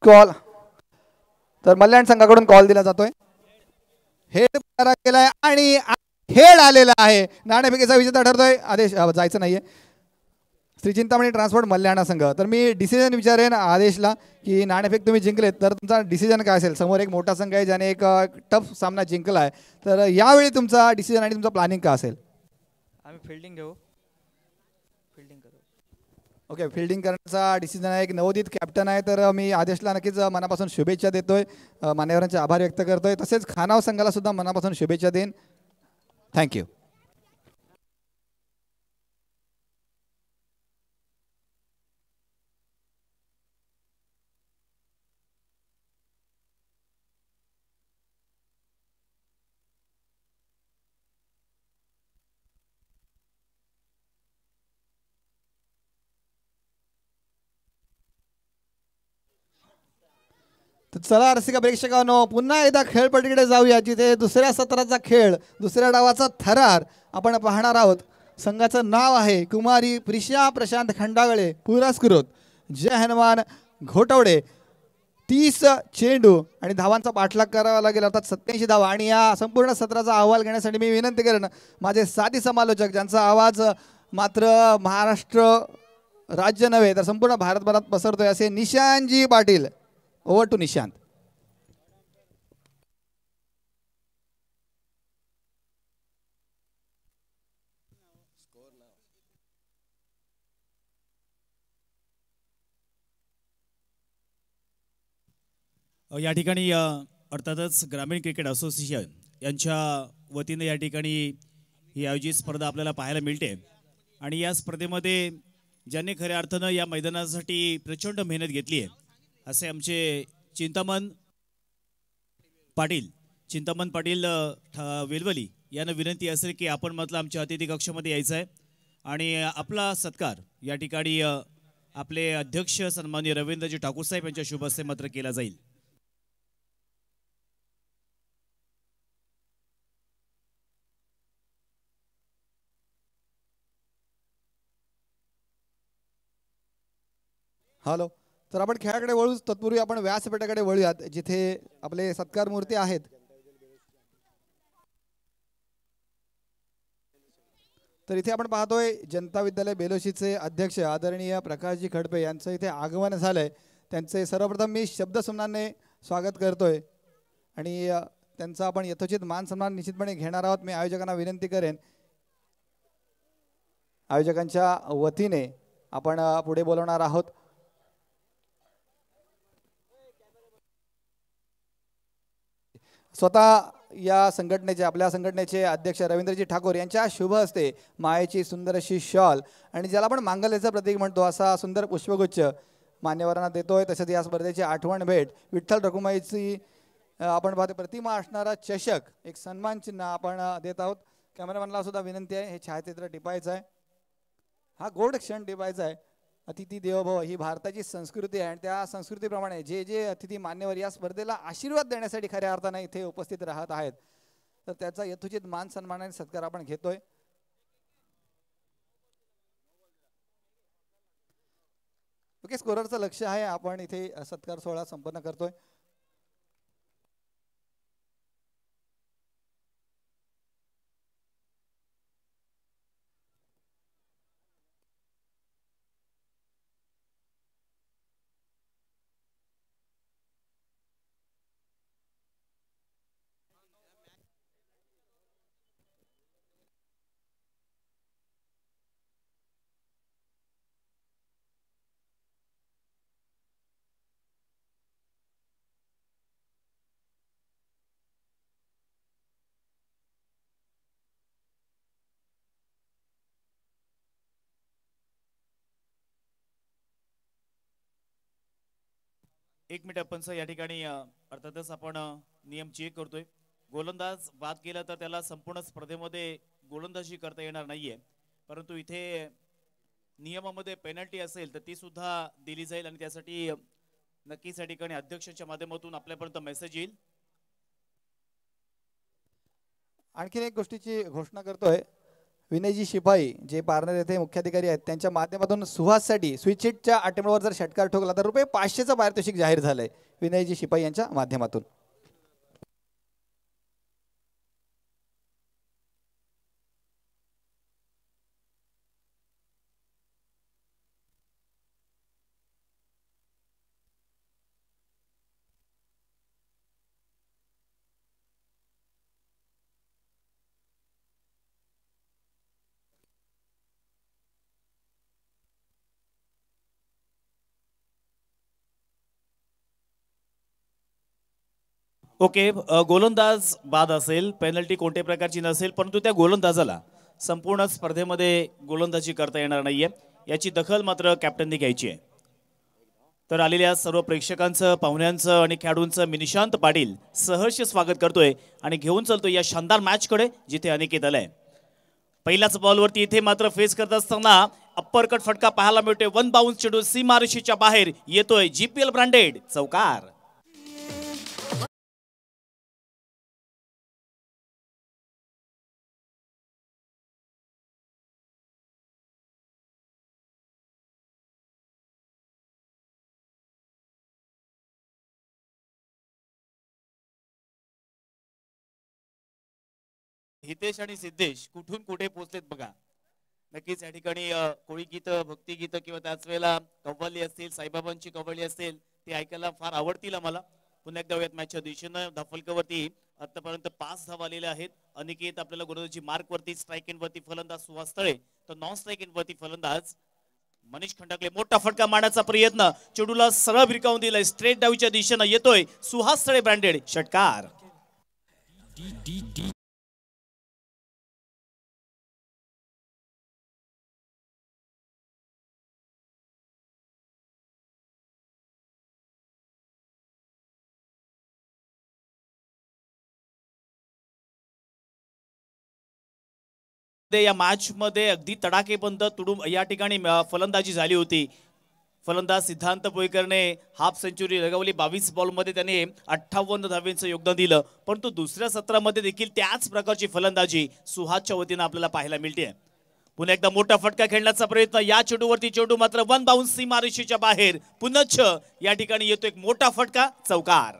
कॉल तर मल्याण संघाकडून कॉल दिला जातोय. हेड केलाय आणि हेड आलेला आहे. नाणेफेकीचा विजेता ठरतोय. आदेश जायचं नाहीये. श्री चिंतामणी ट्रान्सपोर्ट मल्याणा संघ. तर मी डिसिजन विचारेन आदेशला की नाणेफेक तुम्ही जिंकलेत तर तुमचा डिसिजन काय असेल. समोर एक मोठा संघ आहे ज्याने एक टफ सामना जिंकला आहे. तर यावेळी तुमचा डिसिजन आणि तुमचा प्लॅनिंग काय असेल. आम्ही फिल्डिंग घेऊ. फिल्डिंग करू. ओके, फिल्डिंग करण्याचा डिसिजन आहे. एक नवोदित कॅप्टन आहे. तर मी आदेशला नक्कीच मनापासून शुभेच्छा देतोय. मान्यवरांचे आभार व्यक्त करतोय. तसेच खानाव संघाला सुद्धा मनापासून शुभेच्छा देईन. थँक्यू. तर चला रसिका प्रेक्षकांनो, पुन्हा एकदा खेळपट्टीकडे जाऊया, जिथे दुसऱ्या सत्राचा खेळ, दुसऱ्या डावाचा थरार आपण पाहणार आहोत. संघाचं नाव आहे कुमारी प्रिशा प्रशांत खंडागळे, पुरस्कृत जय हनुमान घोटवडे. 30 चेंडू आणि धावांचा पाठलाग करावा लागेल, अर्थात 87 धावा. आणि या संपूर्ण सत्राचा अहवाल घेण्यासाठी मी विनंती करेन माझे साथी समालोचक, ज्यांचा आवाज मात्र महाराष्ट्र राज्य नव्हे तर संपूर्ण भारतभरात पसरतोय, असे निशांतजी पाटील. Over to Nishant. या ठिकाणी अर्थातच ग्रामीण क्रिकेट असोसिएशन यांच्या वतीने या ठिकाणी ही आयोजित स्पर्धा आपल्याला पाहायला मिळते. आणि या स्पर्धेमध्ये ज्यांनी खऱ्या अर्थानं या मैदानासाठी प्रचंड मेहनत घेतली आहे असे आमचे चिंतामण पाटील वेलवली यांना विनंती असेल की आपण म्हटलं आमच्या अतिथी कक्षामध्ये यायचं आहे आणि आपला सत्कार या ठिकाणी आपले अध्यक्ष सन्माननीय रवींद्रजी ठाकूर साहेब यांच्या शुभ हस्ते मात्र केला जाईल. हॅलो. तर आपण खेळाकडे वळू, तत्पूर्वी आपण व्यासपीठाकडे वळूयात, जिथे आपले सत्कार मूर्ती आहेत. तर इथे आपण पाहतोय जनता विद्यालय बेलोशीचे अध्यक्ष आदरणीय प्रकाशजी खडपे यांचं इथे आगमन झालंय. त्यांचे सर्वप्रथम मी शब्दसन्मानाने स्वागत करतोय आणि त्यांचा आपण यथोचित मान सन्मान निश्चितपणे घेणार आहोत. मी आयोजकांना विनंती करेन, आयोजकांच्या वतीने आपण पुढे बोलवणार आहोत. स्वतः या संघटनेचे, आपल्या संघटनेचे अध्यक्ष रवींद्रजी ठाकूर यांच्या शुभ हस्ते मायेची सुंदर अशी शॉल आणि ज्याला आपण मांगल्याचं प्रतीक म्हणतो असा सुंदर पुष्पगुच्छ मान्यवरांना देतोय. तसंच या स्पर्धेची आठवण भेट विठ्ठल रखुमाईची आपण पाहतो प्रतिमा असणारा चषक, एक सन्मान चिन्ह आपण देत आहोत. कॅमेरामॅनला सुद्धा विनंती आहे हे छायाचित्र टिपायचं आहे, हा गोड क्षण टिपायचा आहे. अतिथी देवोभव ही भारताची संस्कृती आहे आणि त्या संस्कृतीप्रमाणे जे जे अतिथी मान्यवर या स्पर्धेला आशीर्वाद देण्यासाठी खऱ्या अर्थाने इथे उपस्थित राहत आहेत, तर त्याचा यथोचित मान सन्मानाने सत्कार आपण घेतोय. ओके, स्कोररचं लक्ष आहे, आपण इथे सत्कार सोहळा संपन्न करतोय. एक मिनिट आपण सर या ठिकाणी अर्थातच आपण नियम चेक करतोय. गोलंदाज बाद केला तर त्याला संपूर्ण स्पर्धेमध्ये गोलंदाजी करता येणार नाहीये, परंतु इथे नियमामध्ये पेनल्टी असेल तर ती सुद्धा दिली जाईल आणि त्यासाठी नक्कीच या ठिकाणी अध्यक्षांच्या माध्यमातून आपल्यापर्यंत मेसेज येईल. आणखीन एक गोष्टीची घोषणा करतोय, विनयजी शिपाई जे पारनेर येथे मुख्याधिकारी आहेत त्यांच्या माध्यमातून सुहाससाठी स्विचच्या अटेम्प्टवर जर षटकार ठोकला तर ₹500चं पारितोषिक जाहीर झालंय विनयजी शिपाई यांच्या माध्यमातून. ओके, गोलंदाज बाद असेल, पेनल्टी कोणत्या प्रकारची नसेल, परंतु त्या गोलंदाजाला संपूर्ण स्पर्धेमध्ये गोलंदाजी करता येणार नाहीये, याची दखल मात्र कॅप्टनने घ्यायची आहे. तर आलेल्या सर्व प्रेक्षकांचं, पाहुण्यांचं आणि खेळाडूंचं मी निशांत पाटील सहर्ष स्वागत करतोय आणि घेऊन चलतोय या शानदार मॅचकडे, जिथे अनिकेत आलाय. पहिल्याच बॉलवरती इथे मात्र फेस करत असताना अप्परकट फटका पाहायला मिळतोय. वन बाउन्स चेंडू सीमारेषेच्या बाहेर येतोय. GPL ब्रँडेड चौकार. हितेश आणि सिद्धेश कुठून कुठे पोहोचलेत बघा. नक्कीच या ठिकाणी कोळी गीतं, भक्तिगीतं किंवा त्याच वेळेला कव्वाली असतील, साईबाबांची कव्वाली असेल, ते ऐकायला फार आवडतील आम्हाला. पुन्हा एकदा यात मॅचच्या दिशेनं धाफलकावरती आतापर्यंत 5 धावा आलेल्या आहेत. अनिकेत आपल्याला गोलंदाजी मार्क वरती, स्ट्राईक इन वरती फलंदाज सुहास तळे, तर नॉन स्ट्राईक इन वरती फलंदाज मनीष खंडाकले. मोठा फटका मारण्याचा प्रयत्न, चेंडूला सरळ भिरकावून दिलाय. स्ट्रेट डावीच्या दिशेनं येतोय सुहास तळे ब्रँडेड षटकार. या मॅच मध्ये अगदी तडाखेबंद तुडूम या ठिकाणी फलंदाजी झाली होती. फलंदाज सिद्धांत पोईकरने हाफ सेंचुरी लगावली. 22 बॉलमध्ये त्याने 58 धावांचं योगदान दिलं. परंतु दुसऱ्या सत्रामध्ये देखील त्याच प्रकारची फलंदाजी सुहासच्या वतीनं आपल्याला पाहायला मिळते. पुन्हा एकदा मोठा फटका खेळण्याचा प्रयत्न. या चेंडूवरती चेंडू मात्र वन बाउन्स सीमारेषेच्या बाहेर. पुनच्छ या ठिकाणी येतो एक मोठा फटका, चौकार.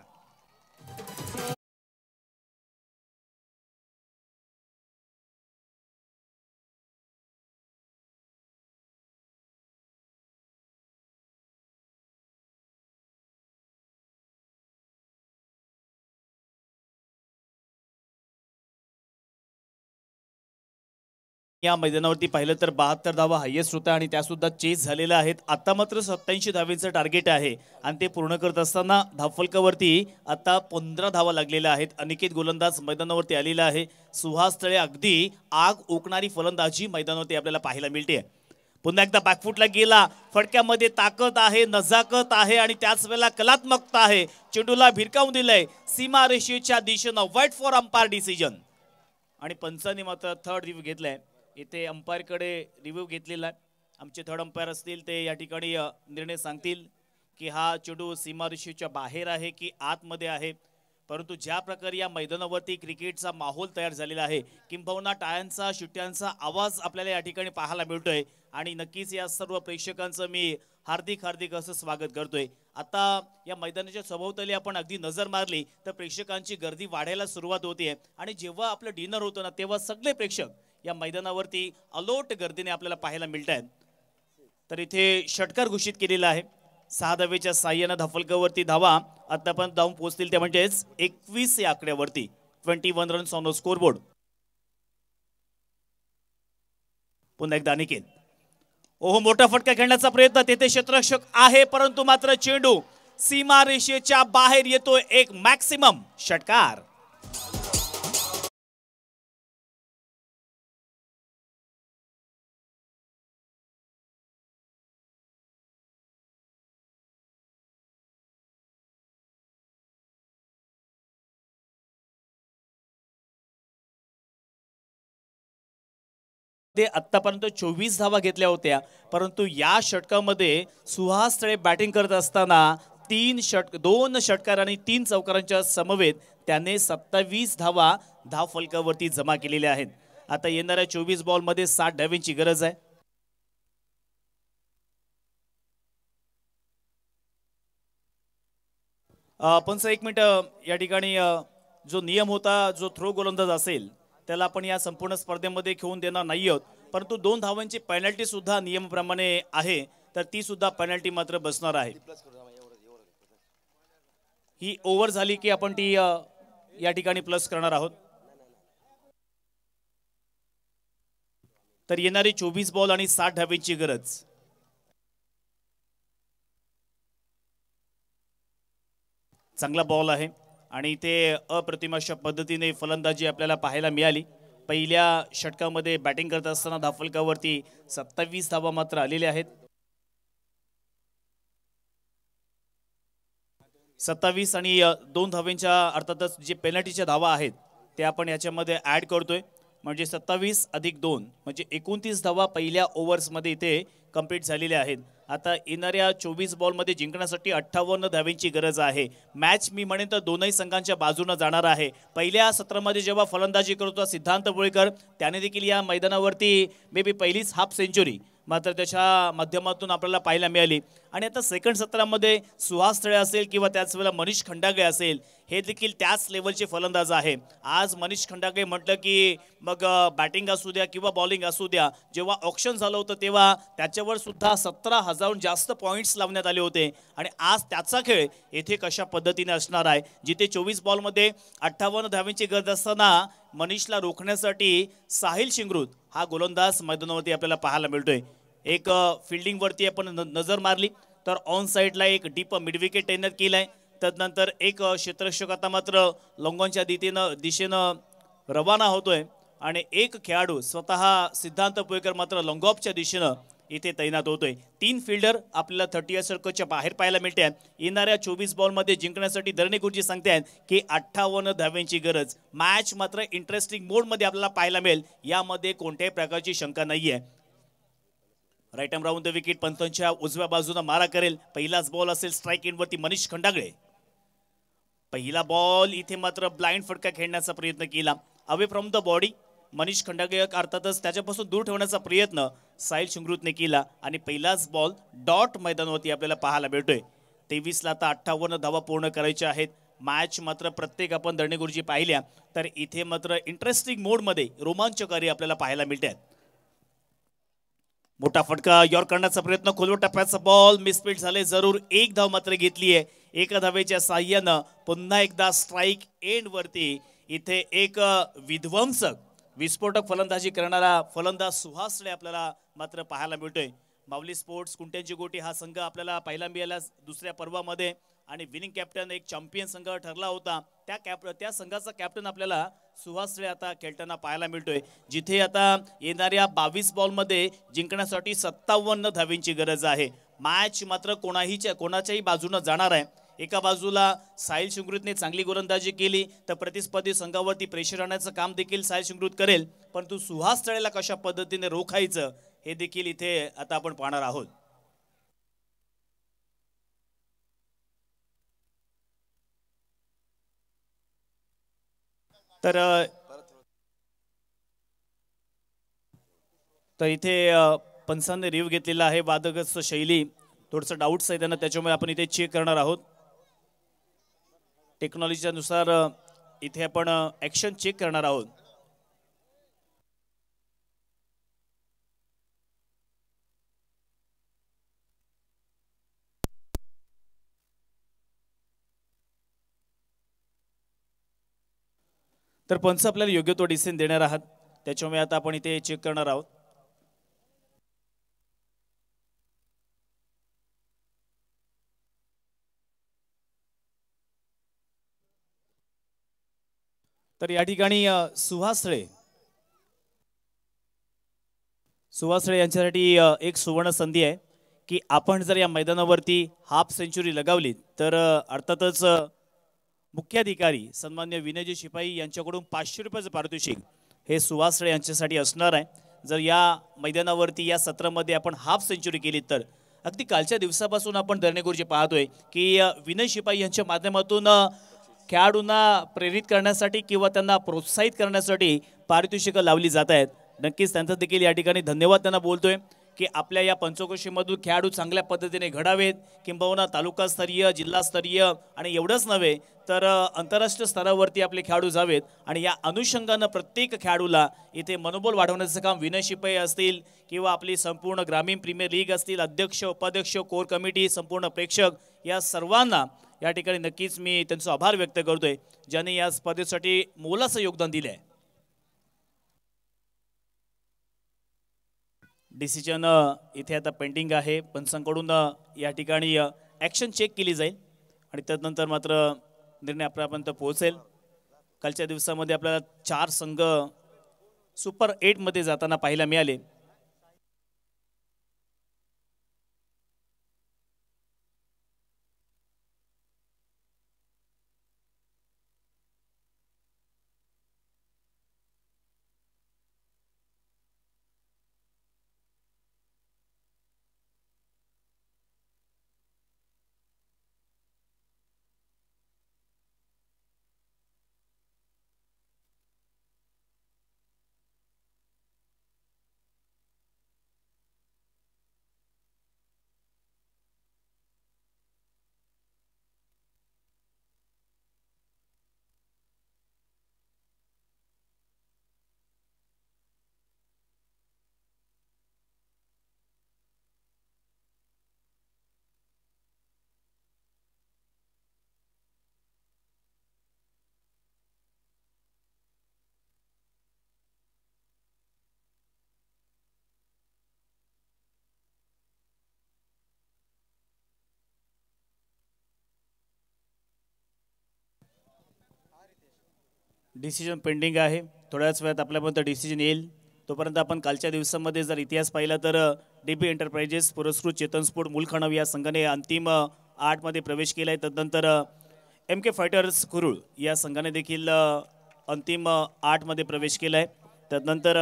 या मैदानावरती पाहिलं तर 72 धावा हायेस्ट होता आणि त्या सुद्धा चेस झालेल्या आहेत. आता मात्र 87 धावेचं टार्गेट आहे आणि ते पूर्ण करत असताना धावफलकावरती आता 15 धावा लागलेल्या आहेत. अनिकेत गोलंदाज मैदानावरती आलेला आहे. सुहास तळे अगदी आग ओकणारी फलंदाजी मैदानावरती आपल्याला पाहायला मिळते. पुन्हा एकदा बॅकफुटला गेला. फटक्यामध्ये ताकद आहे, नजाकत आहे आणि त्याच वेळेला कलात्मकता आहे. चेंडूला भिरकावून दिलंय सीमारेषेच्या दिशेनं. वाईट फॉर अंपायर डिसिजन आणि पंचांनी मात्र थर्ड रिव्ह्यू घेतलाय. इथे अंपायरकडे रिव्ह्यू घेतलेला आहे. आमचे थर्ड अंपायर असतील ते या ठिकाणी निर्णय सांगतील की हा चेंडू सीमारेषेच्या बाहेर आहे की आतमध्ये आहे. परंतु ज्या प्रकारे या मैदानावरती क्रिकेटचा माहोल तयार झालेला आहे, किंबहुना टाळ्यांचा शिट्ट्यांचा आवाज आपल्याला या ठिकाणी पाहायला मिळतोय आणि नक्कीच या सर्व प्रेक्षकांचं मी हार्दिक असं स्वागत करतोय. आता या मैदानाच्या सभोवताली आपण अगदी नजर मारली तर प्रेक्षकांची गर्दी वाढायला सुरुवात होते आणि जेव्हा आपलं डिनर होतं ना तेव्हा सगळे प्रेक्षक या मैदानावरती अलोट गर्दीने आपल्याला पाहायला मिळत आहेत. तर इथे षटकार घोषित केलेला आहे. 6 धावेच्या साह्यानं धाफलकावरती धावा आतापर्यंत धावून पोहोचतील, त्या म्हणजेच 21 या आकड्यावरती. 21 रन्स ऑन द स्कोरबोर्ड. पुन्हा एकदा अनिकेत. ओहो, मोठा फटका खेळण्याचा प्रयत्न. तेथे क्षेत्ररक्षक आहे परंतु मात्र चेंडू सीमारेषेच्या बाहेर येतोय. एक मॅक्सिमम षटकार. ते आतापर्यंत 24 धावा घेतल्या होत्या, परंतु या षटकामध्ये सुहास तळे बॅटिंग करत असताना 2 षटकार आणि 3 चौकारांच्या समवेत त्याने 27 धावा धावफलकावरती जमा केलेल्या आहेत. आता येणाऱ्या 24 बॉलमध्ये 60 धावांची गरज आहे. पण सर एक मिनिट, या ठिकाणी जो नियम होता, जो थ्रो गोलंदाज असेल त्याला आपण या संपूर्ण स्पर्धेमध्ये खेळून देणार नाही आहोत, परंतु 2 धावांची पेनल्टी सुद्धा नियमाप्रमाणे आहे, तर ती सुद्धा पेनल्टी मात्र बसणार आहे. ही ओव्हर झाली की आपण ती या ठिकाणी प्लस करणार आहोत. तर येणारी 24 बॉल आणि 60 धावेची गरज. चांगला बॉल आहे आणि ते अप्रतिम अशा पद्धतीने फलंदाजी आपल्याला पाहायला मिळाली. पहिल्या षटकामध्ये बॅटिंग करत असताना धाफलकावरती 27 धावा मात्र आलेल्या आहेत. 27 आणि 2 धावांच्या अर्थातच जे पेनल्टीच्या धावा आहेत ते आपण याच्यामध्ये ऍड करतोय, म्हणजे 27 अधिक 2 म्हणजे 29 धावा पहिल्या ओव्हर्समध्ये इथे कंप्लीट झालेल्या आहेत. आता येणाऱ्या 24 बॉलमध्ये जिंकण्यासाठी 58 धावांची गरज आहे. मॅच मी म्हणेन तर दोनही संघांच्या बाजूने जाणार आहे. पहिल्या सत्रामध्ये जेव्हा फलंदाजी करतो सिद्धांत बोळेकर, त्याने देखील या मैदानावरती मे बी पहिलीच हाफ सेंचुरी मात्र त्याच्या माध्यमातून आपल्याला पाहायला मिळाली आणि आता सेकंड सत्रामध्ये सुहास तळे असेल किंवा त्याच वेळेला मनीष खंडागळे असेल, हे देखील त्याच लेवलचे फलंदाज आहे. आज मनीष खंडागळे म्हटलं की मग बॅटिंग असू द्या किंवा बॉलिंग असू द्या, जेव्हा ऑक्शन झालं होतं तेव्हा त्याच्यावर सुद्धा 17,000हून जास्त पॉईंट्स लावण्यात आले होते. आणि आज त्याचा खेळ येथे कशा पद्धतीने असणार आहे, जिथे 24 बॉलमध्ये 58 धावांची गरज असताना मनीषला रोखण्यासाठी साहिल शिंगरूत हा गोलंदाज मैदानावरती आपल्याला पाहायला मिळतोय. एक फिल्डिंगवरती आपण नजर मारली तर ऑन साईडला एक डीप मिडविकेट तैनात केलाय. त्यानंतर एक क्षेत्ररक्षक आता मात्र लॉंगॉनच्या दिशेनं रवाना होतोय आणि एक खेळाडू स्वतः सिद्धांत पुयेकर मात्र लॉंगॉफच्या दिशेनं इथे तैनात होतोय. 3 फिल्डर आपल्याला 30 सर्कलच्या बाहेर पाहायला मिळते. येणाऱ्या 24 बॉलमध्ये जिंकण्यासाठी धरणे गुरुजी सांगतायत की 58 धाव्यांची गरज. मॅच मात्र इंटरेस्टिंग मोडमध्ये आपल्याला पाहायला मिळेल, यामध्ये कोणत्याही प्रकारची शंका नाहीये. Right arm round the wicket, पंतांच्या उजव्या बाजूने मारा करेल. पहिलाच बॉल असेल स्ट्राईक एंडवरती मनीष खंडागळे. पहिला बॉल इथे मात्र ब्लाइंड फटका खेळण्याचा प्रयत्न केला, away from the body. Manish Khandagale अर्थातच त्याच्यापासून दूर ठेवण्याचा प्रयत्न साहिल शिंगरूतने केला आणि पहिलाच बॉल डॉट मैदानावरती आपल्याला पाहायला मिळतोय. 23ला आता 58 धावा पूर्ण करायच्या आहेत. मॅच मात्र प्रत्येक आपण धरणे गुरुजी पाहिल्या तर इथे मात्र इंटरेस्टिंग मोडमध्ये रोमांचकारी आपल्याला पाहायला मिळतात. मोठा फटका यॉर्क करण्याचा प्रयत्न, खोलवर टप्प्याचा बॉल मिसफील्ड झाले. जरूर एक धाव मात्र घेतली आहे. एका धावेच्या साह्यानं पुन्हा एकदा स्ट्राईक एंड वरती इथे एक विध्वंसक विस्फोटक फलंदाजी करणारा फलंदाज सुहास तळे आपल्याला मात्र पाहायला मिळतोय. माऊली स्पोर्ट्स कुंट्यांची गोटी हा संघ आपल्याला पाहायला मिळाला दुसऱ्या पर्वामध्ये आणि विनिंग कॅप्टन एक चॅम्पियन संघ ठरला होता. त्या संघाचा कॅप्टन आपल्याला सुहास तळे आता खेळताना पाहायला मिळतोय. जिथे आता येणाऱ्या 22 बॉलमध्ये जिंकण्यासाठी 57 धावींची गरज आहे. मॅच मात्र कोणाच्याही बाजूने जाणार आहे. एका बाजूला साहिल शिंगरूतने चांगली गोलंदाजी केली तर प्रतिस्पर्धी संघावरती प्रेशर आणण्याचं काम देखील साहिल शिंगरूत करेल, परंतु सुहास तळेला कशा पद्धतीने रोखायचं हे देखील इथे आता आपण पाहणार आहोत. तर इथे पंचांनी रिव्ह घेतलेला आहे. वादग्रस्त शैली थोडंसं डाऊट्स आहे त्यांना, त्याच्यामुळे आपण इथे चेक करणार आहोत. टेक्नॉलॉजीच्या नुसार इथे आपण ऍक्शन चेक करणार आहोत. तर पंच आपल्याला योग्य तो डिसिजन देणार आहात, त्याच्यामुळे आता आपण इथे चेक करणार आहोत. तर या ठिकाणी सुहास तळे यांच्यासाठी एक सुवर्ण संधी आहे की आपण जर या मैदानावरती हाफ सेंचुरी लगावली तर अर्थातच मुख्याधिकारी सन्मान्य विनयजी शिपाई यांच्याकडून 500 रुपयाचं पारितोषिक हे सुहास तळे यांच्यासाठी असणार आहे. जर या मैदानावरती या सत्रामध्ये आपण हाफ सेंचुरी केली तर अगदी कालच्या दिवसापासून आपण धरणे गुरुजी पाहतोय की विनय शिपाई यांच्या माध्यमातून खेळाडूंना प्रेरित करण्यासाठी किंवा त्यांना प्रोत्साहित करण्यासाठी पारितोषिकं लावली जात आहेत. नक्कीच त्यांचा देखील या ठिकाणी धन्यवाद त्यांना बोलतोय की आपल्या या पंचक्रोशीमधून खेळाडू चांगल्या पद्धतीने घडावेत, किंबहुना तालुकास्तरीय जिल्हास्तरीय आणि एवढंच नव्हे तर आंतरराष्ट्रीय स्तरावरती आपले खेळाडू जावेत. आणि या अनुषंगानं प्रत्येक खेळाडूला इथे मनोबल वाढवण्याचं काम विनय शिपाई असतील किंवा आपली संपूर्ण ग्रामीण प्रीमियर लीग असतील, अध्यक्ष उपाध्यक्ष कोर कमिटी संपूर्ण प्रेक्षक या सर्वांना या ठिकाणी नक्कीच मी त्यांचा आभार व्यक्त करतोय ज्यांनी या स्पर्धेसाठी मोलाचं योगदान दिले आहे. डिसिजन इथे आता पेंडिंग आहे. पंचांकडून या ठिकाणी ॲक्शन चेक केली जाईल आणि त्यानंतर मात्र निर्णय आपल्यापर्यंत पोहोचेल. कालच्या दिवसामध्ये आपल्याला 4 संघ सुपर 8 मध्ये जाताना पाहायला मिळाले. डिसिजन पेंडिंग आहे. थोड्याच वेळात आपल्यापर्यंत डिसिजन येईल. तोपर्यंत आपण कालच्या दिवसांमध्ये जर इतिहास पाहिला तर DB एंटरप्राइजेस पुरस्कृत चेतन स्पोर्ट मुलखाणव या संघाने अंतिम 8 मध्ये प्रवेश केला आहे. तदनंतर MK फायटर्स कुरुळ या संघाने देखील अंतिम 8 मध्ये प्रवेश केला आहे. तदनंतर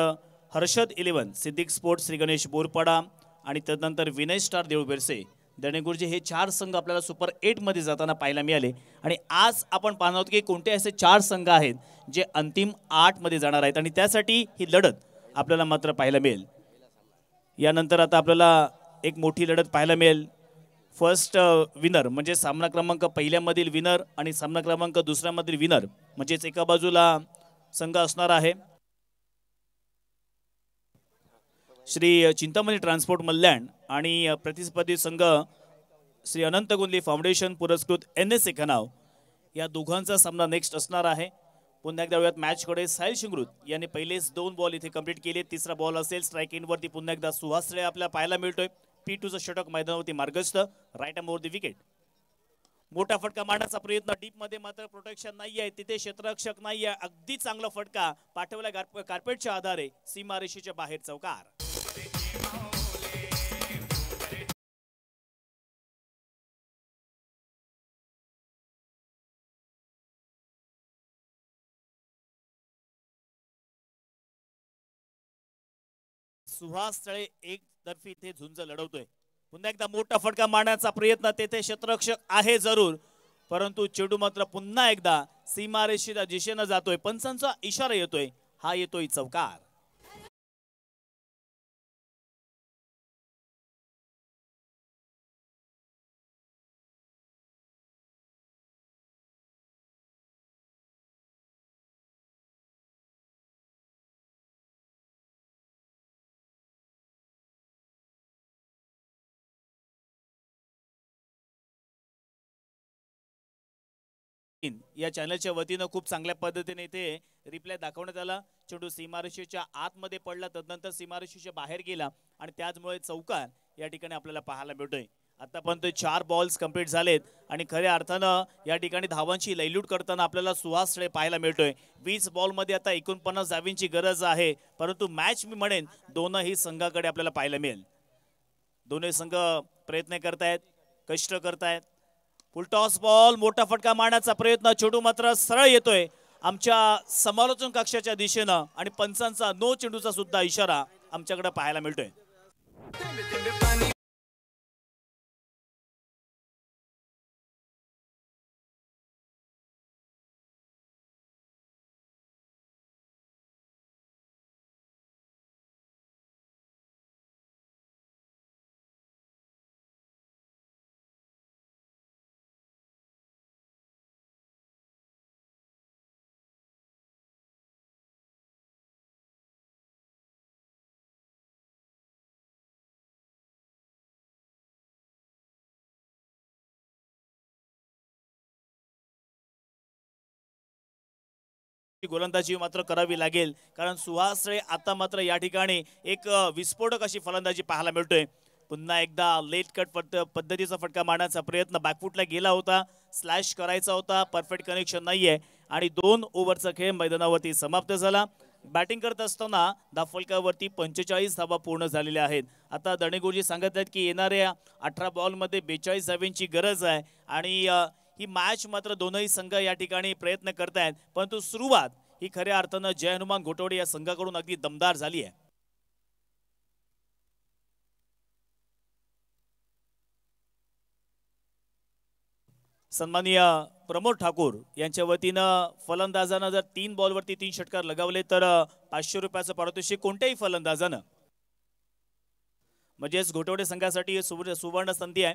हर्षद 11 सिद्दीक स्पोर्ट्स श्री गणेश बोरपाडा आणि तदनंतर विनय स्टार देऊळ बेरसे दणेगुर्जे हे 4 संघ आपल्याला सुपर 8 मध्ये जाताना पाहायला मिळाले. आणि आज आपण पाहणार आहोत की कोणते असे 4 संघ आहेत जे अंतिम 8 मध्ये जाणार आहेत आणि त्यासाठी ही लढत आपल्याला मात्र पाहायला मिळेल. यानंतर आता आपल्याला एक मोठी लढत पाहायला मिळेल. फर्स्ट विनर म्हणजे सामना क्रमांक पहिल्यामधील विनर आणि सामना क्रमांक दुसऱ्यामधील विनर म्हणजेच एका बाजूला संघ असणार आहे श्री चिंतामणी ट्रान्सपोर्ट मल्याण आणि प्रतिस्पर्धी संघ श्री अनंत गोंदली फाउंडेशन पुरस्कृत NS खनाव या दोघांचा सामना नेक्स्ट असणार आहे. पुन्हा एकदा वळूयात मॅचकडे. साहिल शिंगरूत यांनी पहिलेच 2 बॉल इथे कंप्लीट केले. तिसरा बॉल असेल स्ट्राईक इनवरती पुन्हा एकदा सुहास रे आपल्याला पाहायला मिळतोय. P2चं षटक मैदानावरती मार्गस्थ. Right arm over the wicket. मोठा फटका मारण्याचा प्रयत्न डीप मध्ये मात्र प्रोटेक्शन नाहीये. तिथे क्षेत्ररक्षक नाहीये. अगदी चांगला फटका पाठवला कार्पेटच्या आधारे सीमारेषेच्या बाहेर चौकार. सुहास तळे एक तर्फी इथे झुंज लढवतोय. पुन्हा एकदा मोठा फटका मारण्याचा प्रयत्न. तेथे क्षेत्ररक्षक आहे जरूर परंतु चेंडू मात्र पुन्हा एकदा सीमारेषेच्या दिशेने जातोय. पंचांचा इशारा येतोय. हा येतोय चौकार. या चॅनलच्या वतीनं खूप चांगल्या पद्धतीने इथे रिप्लाय दाखवण्यात आला. चेंडू सीमारेषेच्या आतमध्ये पडला तदनंतर सीमारेषेच्या बाहेर गेला आणि त्याचमुळे चौकार या ठिकाणी आपल्याला पाहायला मिळतोय. आतापर्यंत 4 बॉल्स कंप्लीट झालेत आणि खऱ्या अर्थानं या ठिकाणी धावांची लयलूट करताना आपल्याला सुहास तळे पाहायला मिळतोय. 20 बॉलमध्ये आता 49 धावांची गरज आहे परंतु मॅच मी म्हणेन दोनही संघाकडे आपल्याला पाहायला मिळेल. दोन्ही संघ प्रयत्न करतायत, कष्ट करतायत. फुलटॉस बॉल मोठा फटका मारण्याचा प्रयत्न. चेंडू मात्र सरळ येतोय आमच्या समालोचन कक्षाच्या दिशेनं आणि पंचांचा नो चेंडूचा सुद्धा इशारा आमच्याकडे पाहायला मिळतोय. गोलंदाजी मात्र करावी लागेल कारण सुहास तळे आता मात्र या ठिकाणी एक विस्फोटक अशी फलंदाजी पाहायला मिळतोय. पुन्हा एकदा लेट कट पद्धतीचा फटका मारण्याचा प्रयत्न बॅकफुटला गेला होता. स्लॅश करायचा होता. परफेक्ट कनेक्शन नाहीये आणि 2 ओव्हरचा खेळ मैदानावरती समाप्त झाला. बॅटिंग करत असताना धावफलकावरती 45 धावा पूर्ण झालेल्या आहेत. आता दणेगुर्जे सांगत आहेत की येणाऱ्या 18 बॉलमध्ये 42 धावांची गरज आहे आणि ही मॅच मात्र दोनही संघ या ठिकाणी प्रयत्न करतायत परंतु सुरुवात ही खऱ्या अर्थानं जय हनुमान घोटवडे या संघाकडून अगदी दमदार झाली आहे. सन्माननीय प्रमोद ठाकूर यांच्या वतीनं फलंदाजानं जर 3 बॉलवरती 3 षटकार लगावले तर 500 रुपयाचं पारितोषिक कोणत्याही फलंदाजानं म्हणजेच घोटवडे संघासाठी सुवर्ण संधी आहे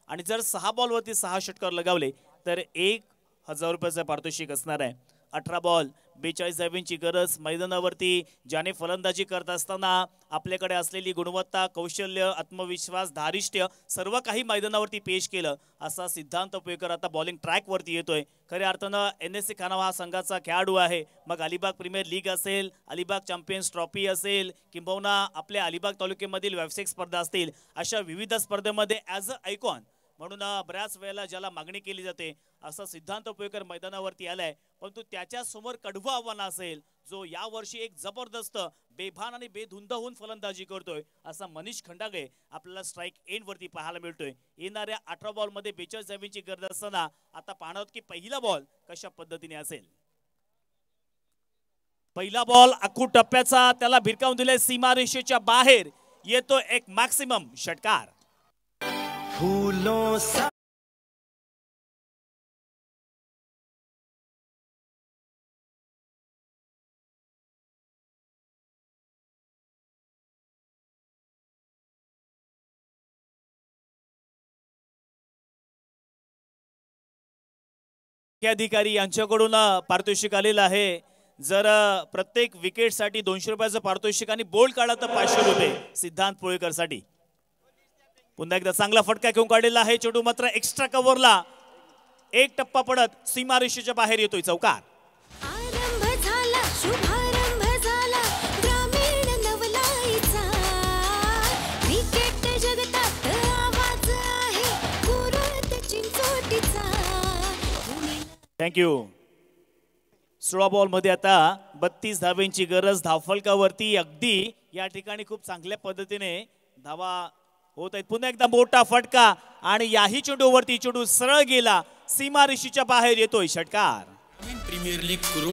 आणि जर 6 बॉलवरती 6 षटकार लगावले तर 1000 रुपयाचं पारितोषिक असणार आहे. 18 बॉल 42 धावांची गरज. मैदानावरती ज्याने फलंदाजी करत असताना आपल्याकडे असलेली गुणवत्ता, कौशल्य, आत्मविश्वास, धारिष्ट्य सर्व काही मैदानावरती पेश केलं असा सिद्धांत उपयोगकर आता बॉलिंग ट्रॅकवरती येतोय. खऱ्या अर्थानं NSC खानावा हा संघाचा खेळाडू आहे. मग अलिबाग प्रीमियर लीग असेल, अलिबाग चॅम्पियन्स ट्रॉफी असेल किंबहुना आपल्या अलिबाग तालुक्यामधील व्यावसायिक स्पर्धा असतील, अशा विविध स्पर्धेमध्ये ॲज अ आयकॉन म्हणून बऱ्याच वेळेला ज्याला मागणी केली जाते असा सिद्धांत उपयोगकर मैदानावरती आलाय, परंतु त्याच्या समोर कडवं आव्हान असेल जो यावर्षी एक जबरदस्त बेभान आणि बेधुंद होऊन फलंदाजी करतोय असा मनीष खंडागळे आपल्याला स्ट्राईक एंड वरती पाहायला मिळतोय. येणाऱ्या 18 बॉल मध्ये 42 धावांची गरज असताना आता पाहणार की पहिला बॉल कशा पद्धतीने असेल. पहिला बॉल अखू टप्प्याचा, त्याला भिरकावून दिले सीमारेषेच्या बाहेर, येतो एक मॅक्सिमम षटकार. फूलों सा अधिकारी यांच्याकडून पारितोषिक आलेलं आहे. जर प्रत्येक विकेटसाठी 200 रुपयाचं पारितोषिक आणि बोल्ड काढला तर 500 रुपये सिद्धांत पोळेकर साठी. पुन्हा एकदा चांगला फटका घेऊन काढलेला आहे. चेंडू मात्र एक्स्ट्रा कव्हरला एक टप्पा पडत सीमारेषेच्या बाहेर येतोय. चौकार. थँक्यू. 16 बॉल मध्ये आता 32 धावांची गरज धावफलकावरती. अगदी या ठिकाणी खूप चांगल्या पद्धतीने धावा होत आहेत. पुन्हा एकदा मोठा फटका आणि याही चेंडूवरती चेंडू सरळ गेला, सीमारेषेच्या बाहेर येतोय षटकार. प्रीमियर लीग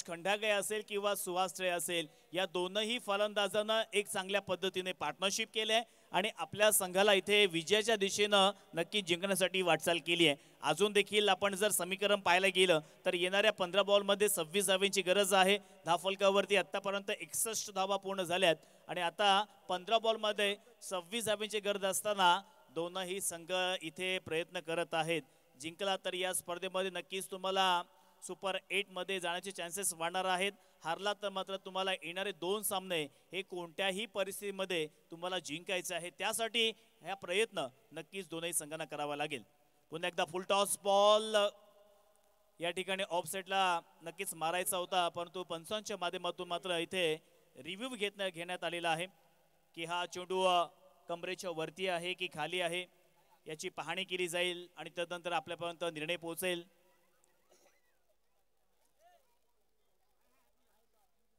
खंडागळे असेल किंवा सुहास रे असेल, या दोनही फलंदाजांना एक चांगल्या पद्धतीने पार्टनरशिप केली आहे आणि आपल्या संघाला इथे विजयाच्या दिशेनं नक्की जिंकण्यासाठी वाटचाल केली आहे. अजून देखील आपण जर समीकरण पाहायला गेलं तर येणाऱ्या 15 बॉल मध्ये 26 धावांची गरज आहे. धावफलकावरती आतापर्यंत 61 धावा पूर्ण झाल्यात आणि आता 15 बॉल मध्ये 26 धावांची गरज असताना दोनही संघ इथे प्रयत्न करत आहेत. जिंकला तर या स्पर्धेमध्ये नक्कीच तुम्हाला सुपर 8 मध्ये जाण्याचे चान्सेस वाढणार आहेत. हारला तर मात्र तुम्हाला येणारे 2 सामने हे कोणत्याही परिस्थितीमध्ये तुम्हाला जिंकायचे आहे. त्यासाठी हा प्रयत्न नक्कीच दोनही संघांना करावा लागेल. पुन्हा एकदा फुल टॉस बॉल या ठिकाणी ऑफ साइडला नक्कीच मारायचा होता, परंतु पंचांच्या माध्यमातून मात्र इथे रिव्ह्यू घेण्यात आलेला आहे की हा चेंडू कमरेच्या वरती आहे की खाली आहे याची पाहणी केली जाईल आणि त्यानंतर आपल्यापर्यंत निर्णय पोहोचेल.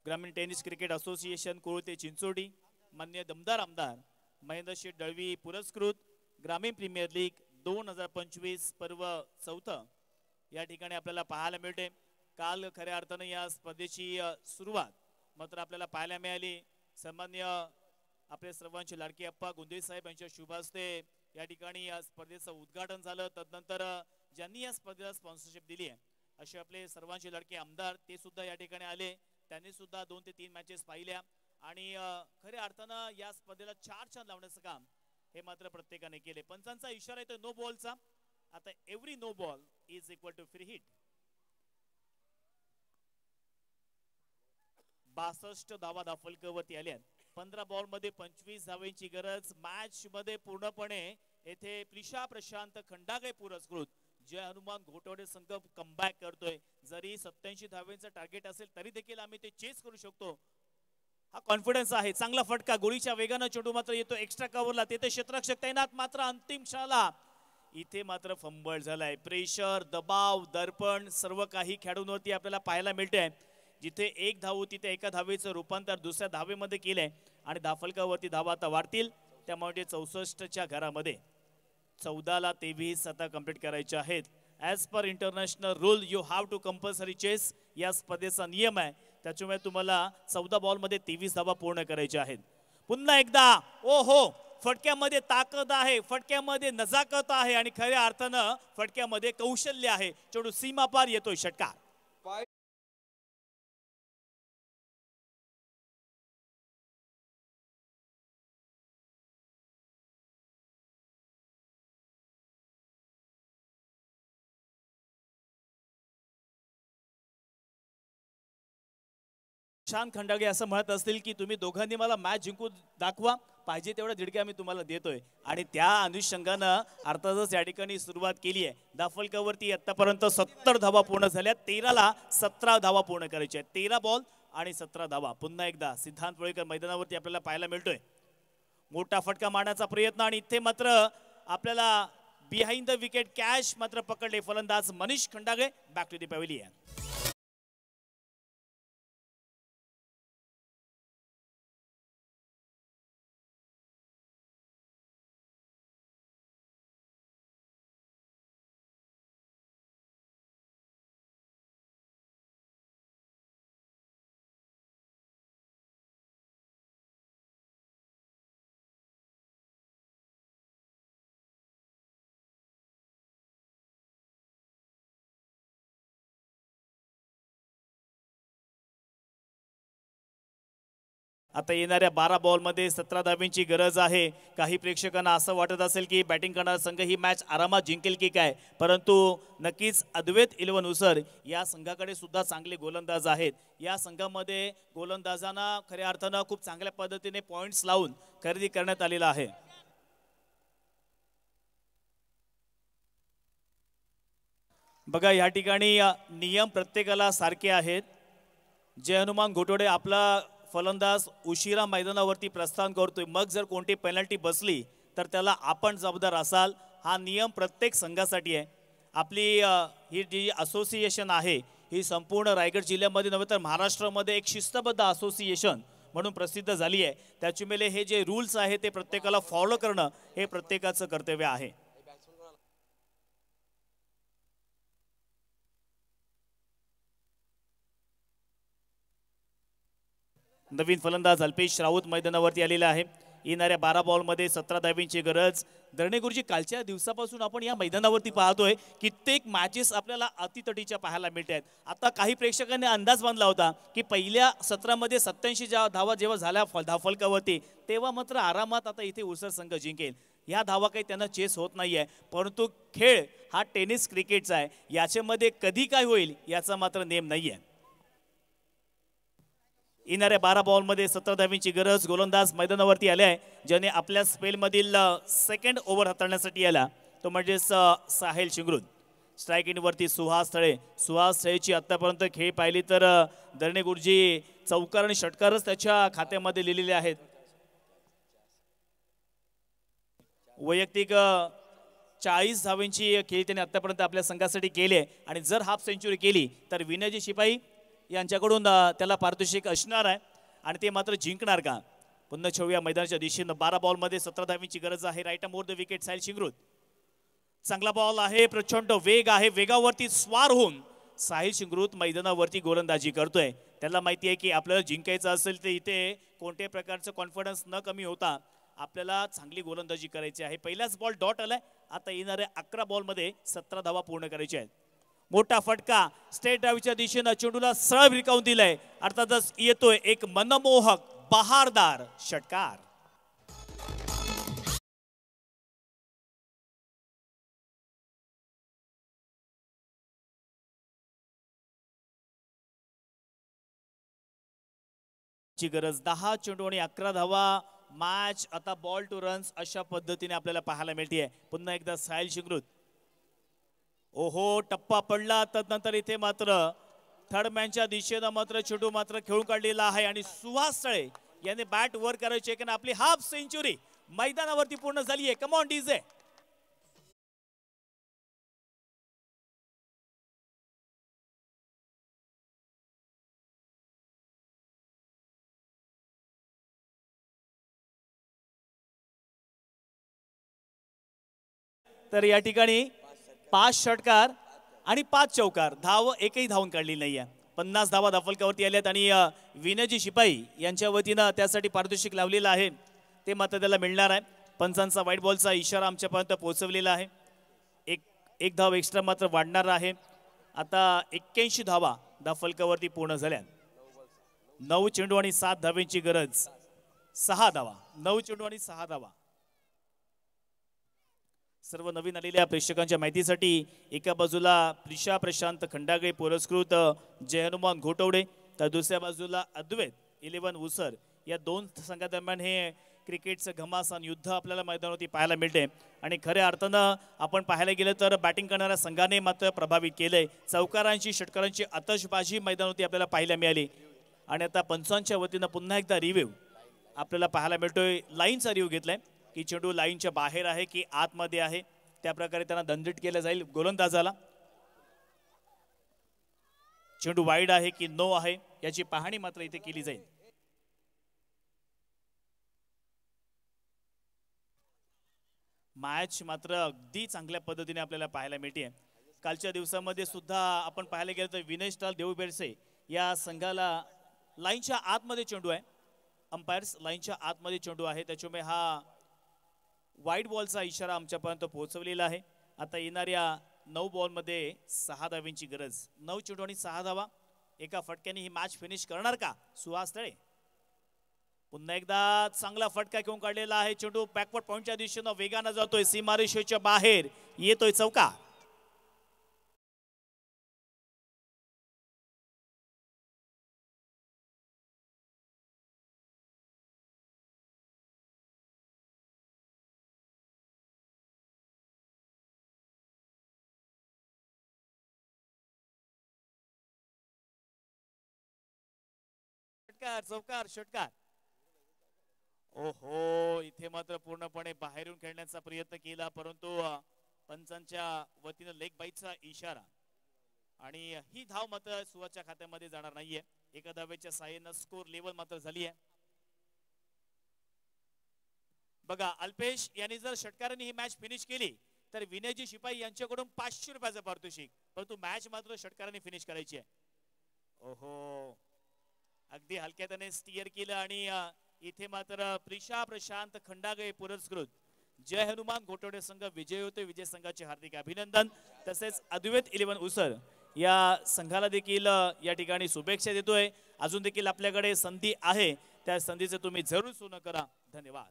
ग्रामीण टेनिस क्रिकेट असोसिएशन कोळते चिंचोडी, मान्य दमदार आमदार महेंद्र शेठ दळवी पुरस्कृत ग्रामीण प्रीमियर लीग 2025 पर्व 4 या ठिकाणी आपल्याला पाहायला मिळते. काल खऱ्या अर्थाने या स्पर्धेची सुरुवात मात्र आपल्याला पाहायला मिळाली. सामान्य आपले सर्वांचे लाडके अप्पा गुंदे साहेब यांच्या शुभ हस्ते या ठिकाणी या स्पर्धेचं उद्घाटन झालं. तदनंतर ज्यांनी या स्पर्धेला स्पॉन्सरशिप दिली आहे असे आपले सर्वांचे लाडके आमदार ते सुद्धा या ठिकाणी आले. त्यांनी सुद्धा 2 ते 3 मॅचेस पाहिल्या आणि खऱ्या अर्थानं या स्पर्धेला 4 चांद लावण्याचं काम हे मात्र प्रत्येकाने केले. पंचांचा इशारा येतो नो बॉलचा. आता every no ball is equal to free hit. 62 धावा धावफलकावरती आल्या. 15 बॉल मध्ये 25 धावांची गरज. मॅच मध्ये पूर्णपणे येथे प्रिशा प्रशांत खंडागळे पुरस्कृत जय हनुमान घोटवडे संघ कमबॅक करतोय. जरी 87 धावांचं टार्गेट असेल तरी देखील आम्ही ते चेस करू शकतो हा कॉन्फिडन्स आहे. चांगला फटका गोळीच्या वेगानं चेंडू मात्र येतो एक्स्ट्रा कव्हरला. तेथे क्षेत्ररक्षक तैनात मात्र अंतिम क्षणाला इथे मात्र फंबल झालाय. प्रेशर, दबाव, दर्पण सर्व काही खेळाडूंवरती आपल्याला पाहायला मिळते. जिथे एक धाव होती त्या एका धावेचं रूपांतर दुसऱ्या धावेमध्ये केलंय आणि धावफलकावरती धावा आता वाढतील. त्यामुळे 64च्या घरामध्ये 14ला 23 आता कंप्लीट करायचे आहेत. As per international rule you have to compulsory chase या स्पर्धेचा नियम आहे. त्याच्यामुळे तुम्हाला 14 बॉल मध्ये 23 धावा पूर्ण करायच्या आहेत. पुन्हा एकदा ओहो, फटक्यामध्ये ताकद आहे, फटक्यामध्ये नजाकत आहे आणि खऱ्या अर्थानं फटक्यामध्ये कौशल्य आहे. चेंडू सीमापार येतोय षटकार. प्रशांत खंडागळे असं म्हणत असतील की तुम्ही दोघांनी मला मॅच जिंकून दाखवा, पाहिजे तेवढा दिडक्या मी तुम्हाला देतोय. आणि त्या अनुषंगानं अर्थातच या ठिकाणी सुरुवात केली आहे. दाफलकावरती आतापर्यंत 70 धावा पूर्ण झाल्या. 13ला 17 धावा पूर्ण करायच्या आहेत. 13 बॉल आणि 17 धावा. पुन्हा एकदा सिद्धांत वळेकर मैदानावरती आपल्याला पाहायला मिळतोय. मोठा फटका मारण्याचा प्रयत्न आणि इथे मात्र आपल्याला बिहाइंड द विकेट कॅच मात्र पकडले फलंदाज Manish Khandagale. Back to the pavilion. आता येणाऱ्या 12 बॉलमध्ये 17 धावांची गरज आहे. काही प्रेक्षकांना असं वाटत असेल की बॅटिंग करणारा संघ ही मॅच आरामात जिंकेल की काय, परंतु नक्कीच अद्वैत 11 उसर या संघाकडे सुद्धा चांगले गोलंदाज आहेत. या संघामध्ये गोलंदाजांना खऱ्या अर्थानं खूप चांगल्या पद्धतीने पॉइंट्स लावून खरेदी करण्यात आलेला आहे. बघा या ठिकाणी नियम प्रत्येकाला सारखे आहेत. जय हनुमान घोटोडे आपला फलंदाज उशिरा मैदानावरती प्रस्थान करतोय, मग जर कोणती पेनल्टी बसली तर त्याला आपण जबाबदार असाल. हा नियम प्रत्येक संघासाठी आहे. आपली ही जी असोसिएशन आहे ही संपूर्ण रायगड जिल्ह्यामध्ये नव्हे तर महाराष्ट्रामध्ये एक शिस्तबद्ध असोसिएशन म्हणून प्रसिद्ध झाली आहे. त्याच्यामुळे हे जे रूल्स आहे ते प्रत्येकाला फॉलो करणं हे प्रत्येकाचं कर्तव्य आहे. नवीन फलंदाज अल्पेश राऊत मैदानावरती आलेला आहे. येणाऱ्या 12 बॉलमध्ये 17 धावांची गरज. दरणे गुरुजी, कालच्या दिवसापासून आपण या मैदानावरती पाहतोय कित्येक मॅचेस आपल्याला अतितटीच्या पाहायला मिळत आहेत. आता काही प्रेक्षकांनी अंदाज बांधला होता की पहिल्या सत्रामध्ये 87 धावा जेव्हा झाल्या धावफलकावरती तेव्हा मात्र आरामात आता इथे उसर संघ जिंकेल. या धावा काही त्यांना चेस होत नाहीये, परंतु खेळ हा टेनिस क्रिकेटचा आहे. याच्यामध्ये कधी काय होईल याचा मात्र नेम नाहीये. येणाऱ्या 12 बॉलमध्ये 17 धावांची गरज. गोलंदाज मैदानावरती आले आहे ज्याने आपल्या स्पेलमधील सेकंड ओव्हर हाताळण्यासाठी आला तो म्हणजे साहिल शिंगरूद. स्ट्राईक इनवरती सुहास थळे. सुहास थळेची आतापर्यंत खेळ पाहिली तर दरणे गुरुजी चौकार आणि षटकारच त्याच्या खात्यामध्ये लिहिलेले आहेत. वैयक्तिक 40 धावांची खेळ त्याने आतापर्यंत आपल्या संघासाठी केली आहे आणि जर हाफ सेंचुरी केली तर विनयजी शिपाई यांच्याकडून त्याला पारितोषिक असणार आहे आणि ते मात्र जिंकणार का. पुन्हा छवया मैदानाच्या दिशेनं 12 बॉलमध्ये 17 धावांची गरज आहे. Right more the wicket Sahil Shingrud. चांगला बॉल आहे, प्रचंड वेग आहे, वेगावरती स्वार होऊन साहिल शिंगरूद मैदानावरती गोलंदाजी करतोय. त्याला माहिती आहे की आपल्याला जिंकायचं असेल तर इथे कोणत्याही प्रकारचं कॉन्फिडन्स न कमी होता आपल्याला चांगली गोलंदाजी करायची आहे. पहिलाच बॉल डॉट आलाय. आता येणाऱ्या 11 बॉलमध्ये 17 धावा पूर्ण करायच्या आहेत. मोठा फटका स्टेट ड्राईव्हच्या दिशेनं चेंडूला सरळ भिरकावून दिलाय. अर्थातच येतोय एक मनमोहक बहारदार षटकार. ची गरज. 10 चेंडू आणि 11 धावा. मॅच आता बॉल टू रन्स अशा पद्धतीने आपल्याला पाहायला मिळते. पुन्हा एकदा साहिल शिंगरूद. ओहो, टप्पा पडला. तदनंतर इथे मात्र थर्ड मॅनच्या दिशेनं मात्र चेंडू मात्र खेळून काढलेला आहे आणि सुहास तळे यांनी बॅट वर करायची की आपली हाफ सेंचुरी मैदानावरती पूर्ण झाली आहे. Come on DJ. तर या ठिकाणी 5 षटकार आणि 5 चौकार. धाव एकही धावून काढली नाहीये. 50 धावा धावफलकावरती आल्यात आणि विनयजी शिपाई यांच्या वतीनं त्यासाठी पारितोषिक लावलेलं आहे ते मात्र त्याला मिळणार आहे. पंचांचा व्हाईट बॉलचा इशारा आमच्यापर्यंत पोहोचवलेला आहे. एक धाव एक्स्ट्रा मात्र वाढणार आहे. आता 81 धावा धावफलकावरती पूर्ण झाल्या. 9 चेंडू आणि 7 धावांची गरज. 6 धावा. 9 चेंडू आणि 6 धावा. सर्व नवीन आलेल्या प्रेक्षकांच्या माहितीसाठी एका बाजूला प्रिशा प्रशांत खंडागळे पुरस्कृत जय हनुमान घोटवडे तर दुसऱ्या बाजूला अद्वैत 11 उसर या दोन संघादरम्यान हे क्रिकेटचं घमासान युद्ध आपल्याला मैदानावरती पाहायला मिळते आणि खऱ्या अर्थानं आपण पाहायला गेलं तर बॅटिंग करणाऱ्या संघाने मात्र प्रभावित केलंय. चौकारांची षटकारांची आतषबाजी मैदानावरती आपल्याला पाहायला मिळाली आणि आता पंचांच्या वतीनं पुन्हा एकदा रिव्ह्यू आपल्याला पाहायला मिळतोय. लाईनचा रिव्ह्यू घेतलाय की चेंडू लाईनच्या बाहेर आहे की आतमध्ये आहे, त्या प्रकारे त्यांना दंडित केलं जाईल गोलंदाजाला. चेंडू वाईड आहे की नो आहे याची पाहणी मात्र इथे केली जाईल. मॅच मात्र अगदी चांगल्या पद्धतीने आपल्याला पाहायला मिळते. कालच्या दिवसामध्ये सुद्धा आपण पाहायला गेलं तर विनेश टाल देऊ बेरसे या संघाला लाईनच्या आतमध्ये चेंडू आहे. अंपायर्स लाईनच्या आतमध्ये चेंडू आहे, त्याच्यामुळे हा वाईट बॉलचा इशारा आमच्यापर्यंत पोहोचवलेला आहे. आता येणाऱ्या 9 बॉलमध्ये 6 धावांची गरज. 9 चेंडू आणि 6 धावा. एका फटक्याने ही मॅच फिनिश करणार का सुहास तळे? पुन्हा एकदा चांगला फटका घेऊन काढलेला आहे. चेंडू बॅकवर्ड पॉइंटच्या दिशेनं वेगानं जातोय, सीमारेषेच्या बाहेर येतोय चौका. चौकार षटकार. ओहो, इथे मात्र पूर्णपणे बाहेरून खेळण्याचा प्रयत्न केला, परंतु पंचांच्या वतीनं लेग बाईटचा इशारा आणि ही धाव मात्र सुहासच्या खात्यामध्ये जाणार नाहीये. एका धावेच्या साहाय्यानं स्कोर लेवल मात्र झाली आहे. बघा, अल्पेश यांनी जर षटकारांनी ही मॅच फिनिश केली तर विनयजी शिपाई यांच्याकडून 500 रुपयाचं पारितोषिक, परंतु मॅच मात्र षटकारांनी फिनिश करायची आहे. ओहो, अगदी हलक्याने स्टिअर केलं आणि इथे मात्र प्रिशा प्रशांत खंडागळे पुरस्कृत. जय हनुमान घोटवडे संघ विजय होते. विजय संघाचे हार्दिक अभिनंदन. तसेच अद्वैत 11 उसर या संघाला देखील या ठिकाणी शुभेच्छा देतोय. अजून देखील आपल्याकडे संधी आहे, त्या संधीचे तुम्ही जरूर सोनं करा. धन्यवाद.